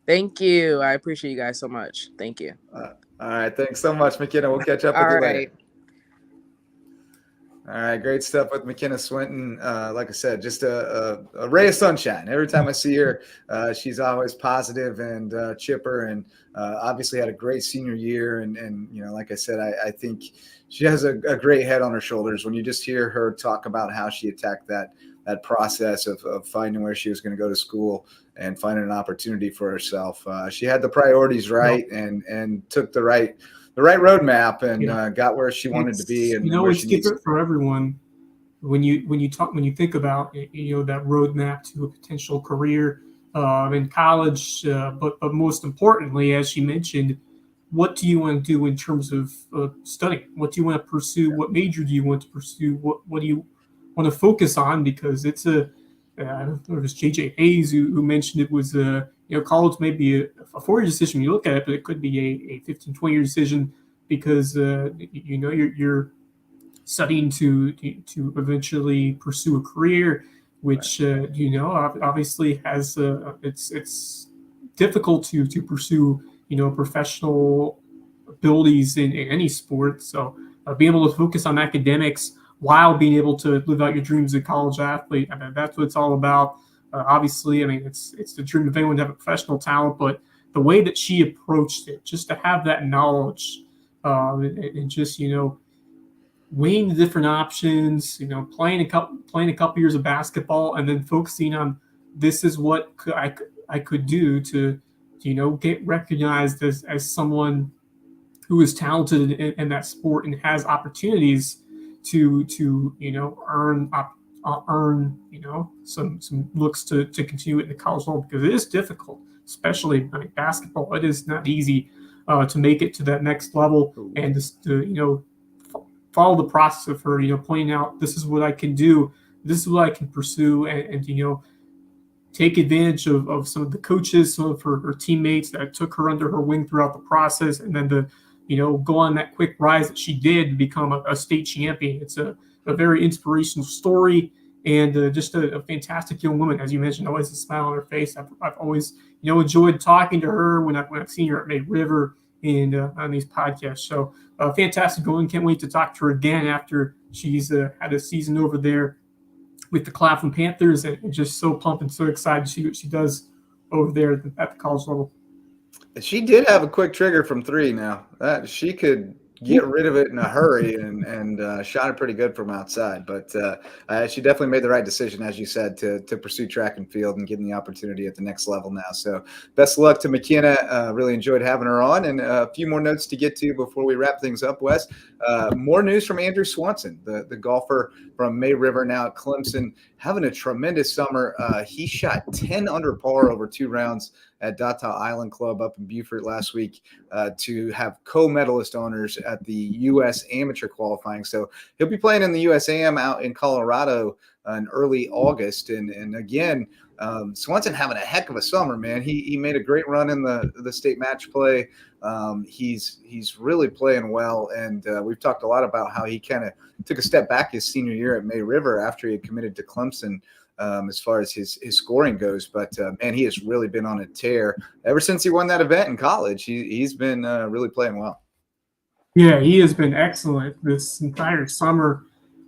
Thank you. I appreciate you guys so much. Thank you. All right. Thanks so much, McKenna. We'll catch up with you later. All right, great stuff with McKenna Swinton. Like I said, just a ray of sunshine. Every time I see her, she's always positive and chipper, and obviously had a great senior year. And like I said, I think she has a great head on her shoulders. When you just hear her talk about how she attacked that process of finding where she was going to go to school and finding an opportunity for herself, she had the priorities right and took the right roadmap and got where she wanted to be. And it's different for everyone when you think about that roadmap to a potential career in college, but most importantly, as she mentioned, what do you want to do in terms of studying? What do you want to pursue? What major do you want to pursue? What do you want to focus on, because it's I don't know if it's JJ Hayes who mentioned it was college may be a 4-year decision when you look at it, but it could be a 15, 20-year decision, because you're studying to eventually pursue a career, which obviously has it's difficult to pursue professional abilities in any sport. So being able to focus on academics while being able to live out your dreams as a college athlete, I mean, that's what it's all about. Obviously, I mean, it's the dream of anyone to have a professional talent, but the way that she approached it, just to have that knowledge, and just weighing the different options, playing a couple years of basketball, and then focusing on this is what I could do to get recognized as someone who is talented in that sport and has opportunities to earn some looks to continue it in the college level, because it is difficult, especially basketball. It is not easy to make it to that next level, and just to follow the process of her pointing out, this is what I can do, this is what I can pursue, and take advantage of some of the coaches, some of her teammates that took her under her wing throughout the process, and then to go on that quick rise that she did to become a state champion. It's a very inspirational story, and just a fantastic young woman, as you mentioned. Always a smile on her face. I've always enjoyed talking to her when I've seen her at May River and on these podcasts. So fantastic going. Can't wait to talk to her again after she's had a season over there with the Claflin Panthers, and just so pumped and so excited to see what she does over there at the college level. She did have a quick trigger from 3 now. She could get rid of it in a hurry and shot it pretty good from outside. But she definitely made the right decision, as you said, to pursue track and field and getting the opportunity at the next level now. So best of luck to McKenna. Really enjoyed having her on. And a few more notes to get to before we wrap things up, Wes. More news from Andrew Swanson, the golfer from May River, now at Clemson, having a tremendous summer. He shot 10 under par over 2 rounds at Data Island Club up in Beaufort last week to have co-medalist honors at the U.S. Amateur qualifying. So he'll be playing in the U.S. Am out in Colorado in early August. And again, Swanson having a heck of a summer, man. He made a great run in the state match play. He's really playing well, and we've talked a lot about how he kind of took a step back his senior year at May River after he had committed to Clemson. As far as his scoring goes, but man, he has really been on a tear ever since he won that event in college. He's been really playing well. Yeah, he has been excellent this entire summer.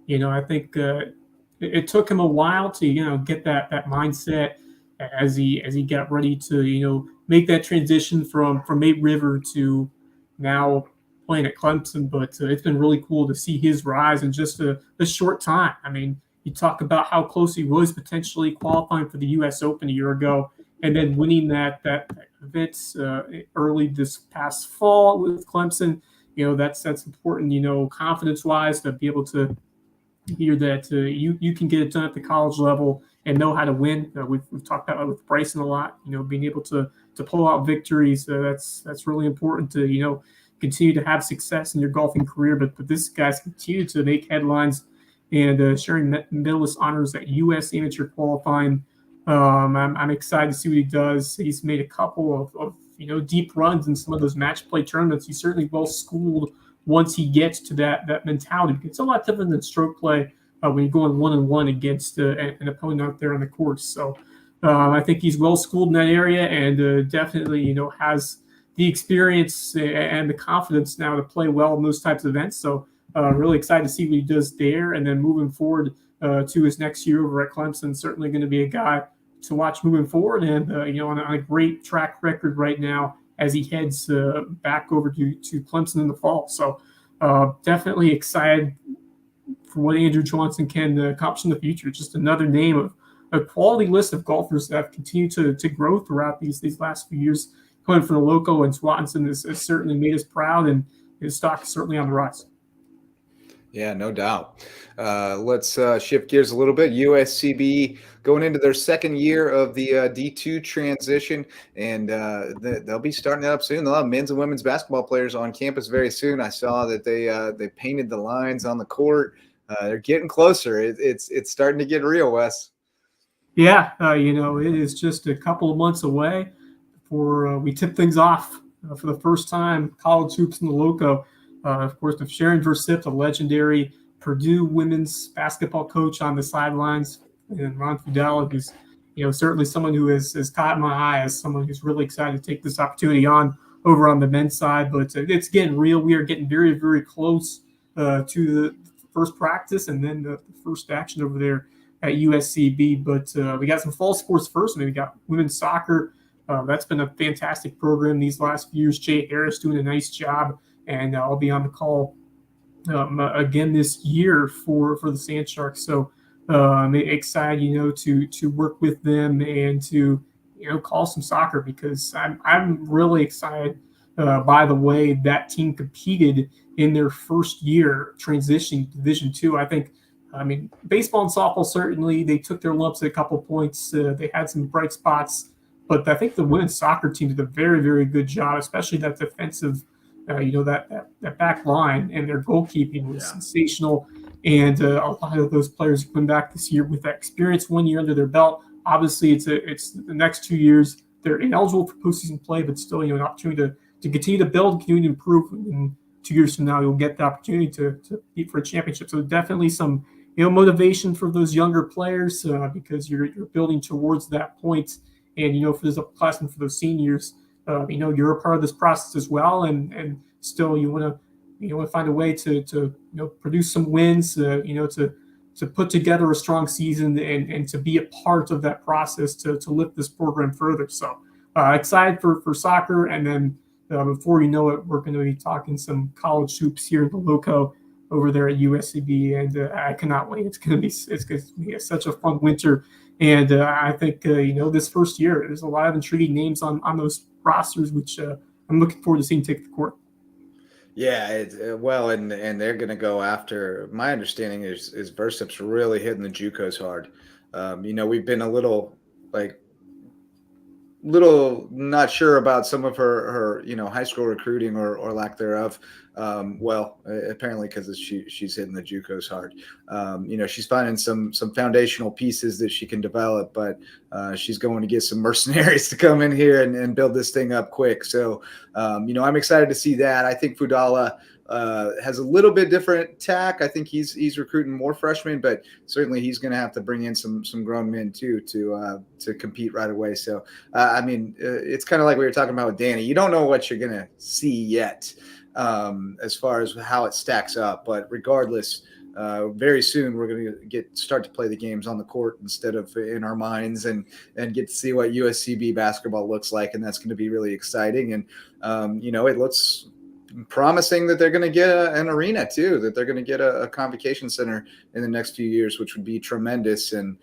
I think it took him a while to get that mindset as he got ready to make that transition from May River to now playing at Clemson. But it's been really cool to see his rise in just a short time. I mean, you talk about how close he was potentially qualifying for the U.S. Open a year ago, and then winning that event early this past fall with Clemson. That's important. Confidence-wise, to be able to hear that you can get it done at the college level and know how to win. We've talked about it with Bryson a lot. Being able to pull out victories. That's really important to continue to have success in your golfing career. But this guy's continued to make headlines and sharing medalist honors at U.S. Amateur qualifying. I'm excited to see what he does. He's made a couple of deep runs in some of those match play tournaments. He's certainly well schooled once he gets to that mentality. It's a lot different than stroke play when you're going 1-on-1 against an opponent out there on the course. So I think he's well schooled in that area, and definitely has the experience and the confidence now to play well in those types of events. So really excited to see what he does there, and then moving forward to his next year over at Clemson. Certainly going to be a guy to watch moving forward, and on a great track record right now as he heads back over to Clemson in the fall. So definitely excited for what Andrew Johnson can accomplish in the future. Just another name of a quality list of golfers that have continued to grow throughout these last few years. Coming from the Lowco, and Swanson has certainly made us proud, and his stock is certainly on the rise. Yeah, no doubt. Let's shift gears a little bit. USCB going into their second year of the D2 transition, and they'll be starting that up soon. They'll have men's and women's basketball players on campus very soon. I saw that they painted the lines on the court. they're getting closer. It's starting to get real, Wes. Yeah, it is just a couple of months away before we tip things off for the first time. College hoops in the Lowco. Of course, with Sharon Versip, the legendary Purdue women's basketball coach on the sidelines, and Ron Fudala, who's certainly someone who has caught my eye as someone who's really excited to take this opportunity on over on the men's side. But it's getting real. We are getting very, very close to the first practice and then the first action over there at USCB. But we got some fall sports first. I mean, we got women's soccer. That's been a fantastic program these last few years. Jay Harris doing a nice job, and I'll be on the call again this year for the Sand Sharks. So I'm excited, to work with them and to call some soccer, because I'm really excited by the way that team competed in their first year transitioning to Division II. I mean, baseball and softball, certainly they took their lumps at a couple of points. They had some bright spots, but I think the women's soccer team did a very, very good job, especially that defensive, that back line, and their goalkeeping was sensational. And a lot of those players coming back this year with that experience, 1 year under their belt. Obviously, it's the next 2 years. They're ineligible for postseason play, but still, an opportunity to continue to build, continue to improve. And 2 years from now, you'll get the opportunity to compete for a championship. So definitely some motivation for those younger players because you're building towards that point. And for those upperclassmen, for those seniors, you're a part of this process as well. And still, you want to find a way to produce some wins. To put together a strong season and to be a part of that process to lift this program further. So excited for soccer. And then before you know it, we're going to be talking some college hoops here in the Lowco over there at USCB. And I cannot wait. It's going to be such a fun winter. And I think, this first year, there's a lot of intriguing names on those rosters, which I'm looking forward to seeing take the court. Yeah, and they're going to go after. My understanding is Versip's really hitting the JUCOs hard. We've been a little not sure about some of her high school recruiting or lack thereof. Apparently because she's hitting the JUCOs hard. She's finding some foundational pieces that she can develop, but she's going to get some mercenaries to come in here and build this thing up quick. So, I'm excited to see that. I think Fudala has a little bit different tack. I think he's recruiting more freshmen, but certainly he's going to have to bring in some grown men too to compete right away. So, it's kind of like we were talking about with Danny. You don't know what you're going to see yet. As far as how it stacks up, but regardless, very soon we're going to start to play the games on the court instead of in our minds and get to see what USCB basketball looks like, and that's going to be really exciting. And it looks promising that they're going to get an arena too, that they're going to get a convocation center in the next few years, which would be tremendous and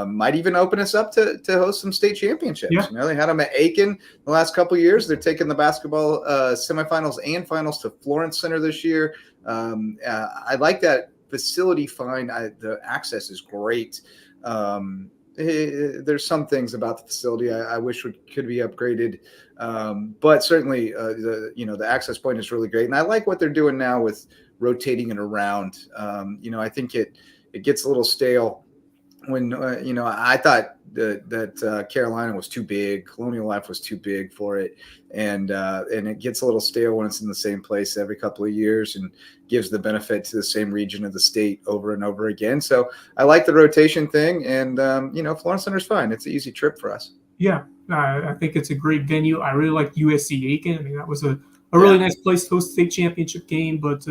might even open us up to host some state championships. Yeah. They had them at Aiken the last couple of years. They're taking the basketball semifinals and finals to Florence Center this year. I like that facility find. The access is great. There's some things about the facility I wish could be upgraded. But certainly, the access point is really great. And I like what they're doing now with rotating it around. I think it gets a little stale when, I thought that Carolina was too big. Colonial Life was too big for it. And it gets a little stale when it's in the same place every couple of years and gives the benefit to the same region of the state over and over again. So I like the rotation thing. And, Florence Center's fine. It's an easy trip for us. Yeah, I think it's a great venue. I really like USC Aiken. I mean, that was a really nice place to host the state championship game. But,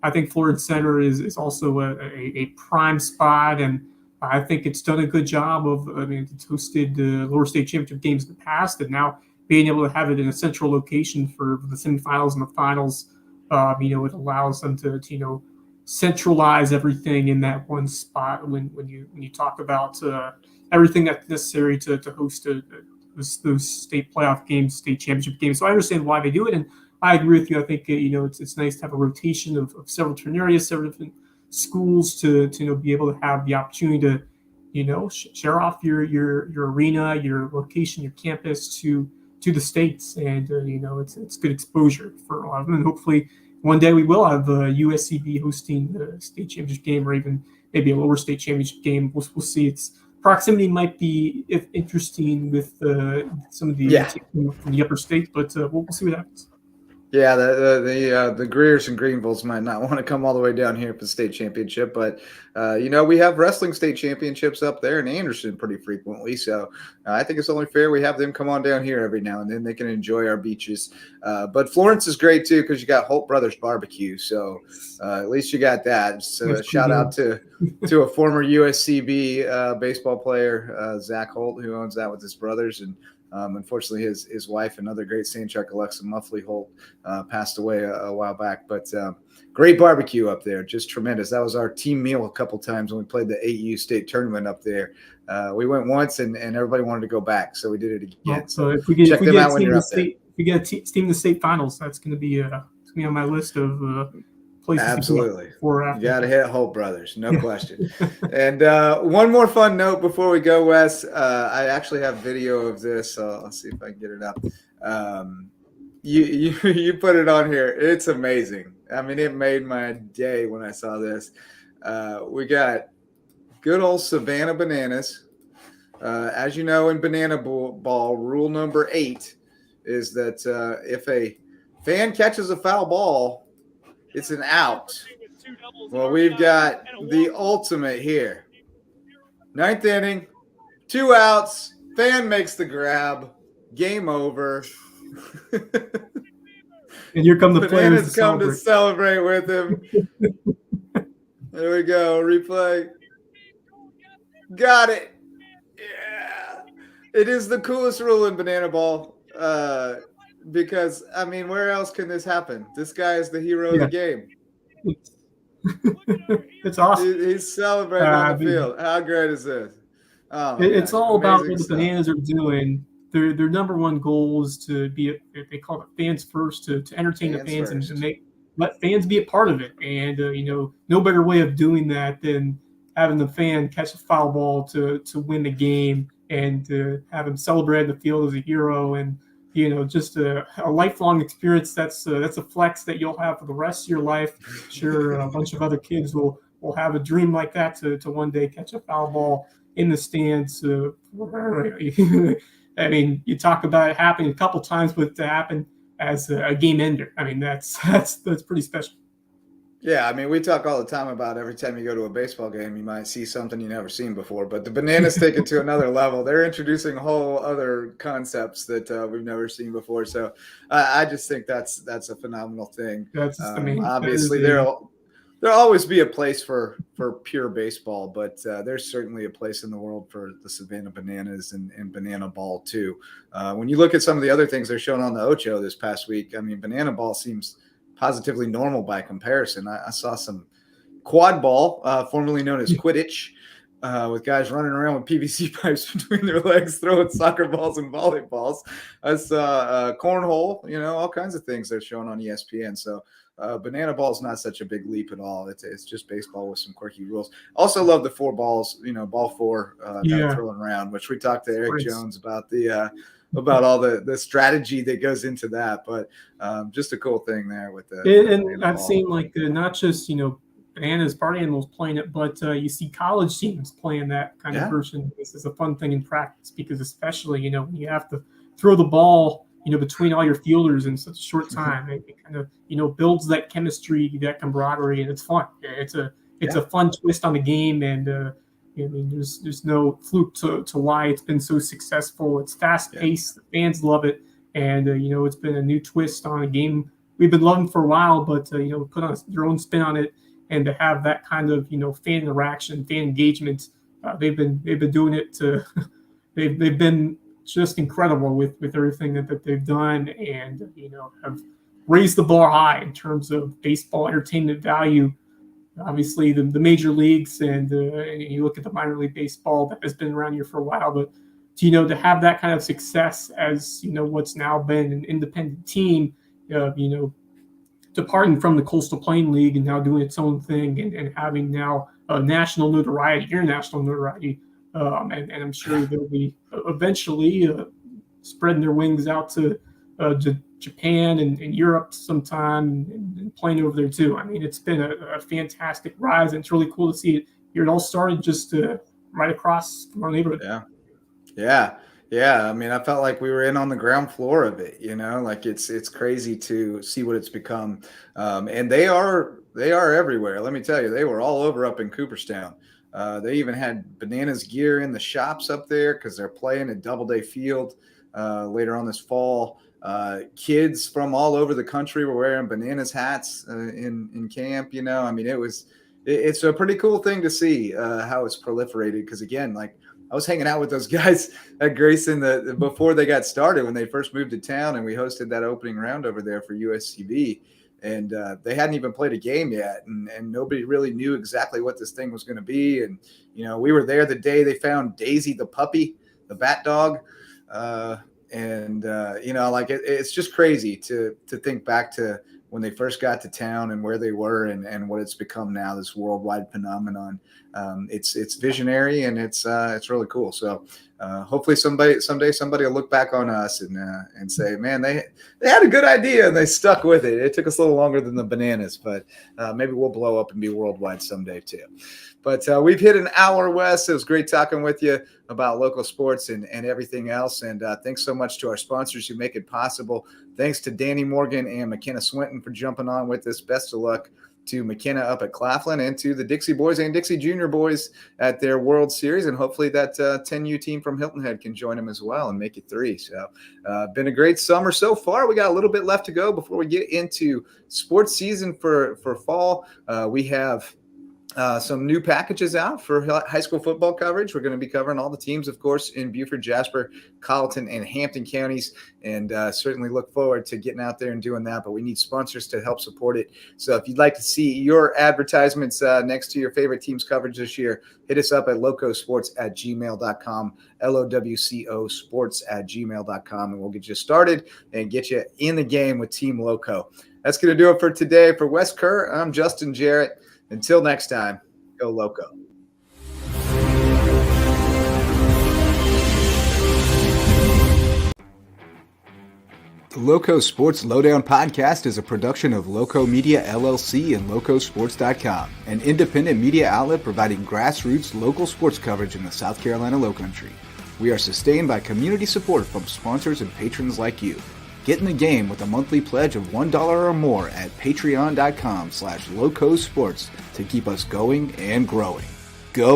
I think Florence Center is also a prime spot. And I think it's done a good job it's hosted lower state championship games in the past. And now being able to have it in a central location for the semifinals and the finals, it allows them to centralize everything in that one spot when you talk about everything that's necessary to host those state playoff games, state championship games. So I understand why they do it, and I agree with you. I think it's nice to have a rotation of several different areas, several different schools to be able to have the opportunity to share off your arena, your location, your campus to the states, and it's good exposure for a lot of them. And hopefully one day we will have USCB hosting the state championship game, or even maybe a lower state championship game. We'll see. Its proximity might be interesting with some of the teams from the upper state, but we'll see what happens. Yeah, the Greers and Greenvilles might not want to come all the way down here for the state championship, but we have wrestling state championships up there in Anderson pretty frequently, so I think it's only fair we have them come on down here every now and then. They can enjoy our beaches. But Florence is great too because you got Holt Brothers Barbecue, so at least you got that. So shout out to a former USCB baseball player, Zach Holt, who owns that with his brothers, and unfortunately, his wife, another great St. Chuck, Alexa Muffley Holt, passed away a while back. But great barbecue up there, just tremendous. That was our team meal a couple times when we played the 8U state tournament up there. We went once, and everybody wanted to go back, so we did it again. Well, so if we get Steam the state finals, that's going to be on my list of places. Absolutely. You got to hit Holt Brothers, no question. And one more fun note before we go, Wes. I actually have video of this. So let's see if I can get it up. You put it on here. It's amazing. I mean, it made my day when I saw this. We got good old Savannah Bananas. As you know, in banana ball, rule number 8 is that if a fan catches a foul ball, it's an out. Well, we've got the ultimate here. 9th inning, 2 outs. Fan makes the grab. Game over. And here come the players to celebrate with him. There we go. Replay. Got it. Yeah. It is the coolest rule in banana ball. Because, I mean, where else can this happen? This guy is the hero of the game. It's awesome. He's celebrating on the field. How great is this? It's all about what the Bananas are doing. Their number one goal is to be, they call it fans first, to entertain the fans first. And let fans be a part of it. And, no better way of doing that than having the fan catch a foul ball to win the game and to have him celebrate in the field as a hero. And just a lifelong experience. That's a flex that you'll have for the rest of your life. Sure, a bunch of other kids will have a dream like that to one day catch a foul ball in the stands. I mean, you talk about it happening a couple times, but to happen as a game ender, I mean, that's pretty special. Yeah, I mean, we talk all the time about every time you go to a baseball game, you might see something you've never seen before. But the Bananas take it to another level. They're introducing whole other concepts that we've never seen before. So I just think that's a phenomenal thing. Obviously, there'll always be a place for pure baseball, but there's certainly a place in the world for the Savannah Bananas and banana ball too. When you look at some of the other things they're showing on the Ocho this past week, I mean, banana ball seems positively normal by comparison. I saw some quad ball, formerly known as Quidditch, with guys running around with PVC pipes between their legs, throwing soccer balls and volleyballs. I saw cornhole, all kinds of things they're showing on ESPN. So banana ball is not such a big leap at all. It's just baseball with some quirky rules. Also love the 4 balls, ball 4 throwing around, which we talked to Eric Jones about about all the strategy that goes into that, but just a cool thing there with the. And I've seen not just Bananas party animals playing it, but you see college teams playing that kind of version. This is a fun thing in practice because especially when you have to throw the ball between all your fielders in such a short time, it kind of builds that chemistry, that camaraderie, and it's fun. It's a fun twist on the game, and I mean, there's no fluke to why it's been so successful. It's fast paced. The fans love it. And, it's been a new twist on a game we've been loving for a while, but, put on their own spin on it. And to have that kind of, fan interaction, fan engagement, they've been doing it they've been just incredible with everything that they've done and, have raised the bar high in terms of baseball entertainment value. Obviously, the major leagues and you look at the minor league baseball that has been around here for a while, but to have that kind of success as what's now been an independent team, departing from the Coastal Plain League and now doing its own thing and having now national notoriety, international notoriety, and I'm sure they'll be eventually spreading their wings out to Japan and Europe sometime and playing over there too. I mean, it's been a fantastic rise, and it's really cool to see it here. It all started just right across from our neighborhood. Yeah. I mean, I felt like we were in on the ground floor of it, like it's crazy to see what it's become. And they are everywhere. Let me tell you, they were all over up in Cooperstown. They even had Bananas gear in the shops up there because they're playing at Doubleday Field later on this fall. Kids from all over the country were wearing Bananas hats in camp. I mean, it's a pretty cool thing to see how it's proliferated. Because again, like I was hanging out with those guys at Grayson before they got started when they first moved to town, and we hosted that opening round over there for USCB. And they hadn't even played a game yet, and nobody really knew exactly what this thing was going to be. And we were there the day they found Daisy the puppy, the bat dog. It's just crazy to think back to when they first got to town and where they were and what it's become now, this worldwide phenomenon. It's visionary, and it's really cool. So hopefully someday somebody will look back on us and say, man, they had a good idea and they stuck with it. It took us a little longer than the Bananas, but maybe we'll blow up and be worldwide someday too. But we've hit an hour, Wes. It was great talking with you about local sports and everything else. And thanks so much to our sponsors who make it possible. Thanks to Danny Morgan and McKenna Swinton for jumping on with us. Best of luck to McKenna up at Claflin and to the Dixie Boys and Dixie Junior Boys at their World Series. And hopefully that 10U team from Hilton Head can join them as well and make it 3. So been a great summer so far. We got a little bit left to go before we get into sports season for fall. We have some new packages out for high school football coverage. We're going to be covering all the teams, of course, in Beaufort, Jasper, Colleton, and Hampton counties, and certainly look forward to getting out there and doing that. But we need sponsors to help support it. So if you'd like to see your advertisements next to your favorite team's coverage this year, hit us up at LowcoSports@gmail.com, LOWCO sports@gmail.com, and we'll get you started and get you in the game with Team Lowco. That's going to do it for today. For Wes Kerr, I'm Justin Jarrett. Until next time, go Lowco. The LowcoSports Lowdown podcast is a production of Lowco Media LLC and LowcoSports.com, an independent media outlet providing grassroots local sports coverage in the South Carolina Lowcountry. We are sustained by community support from sponsors and patrons like you. Get in the game with a monthly pledge of $1 or more at patreon.com/LowcoSports to keep us going and growing.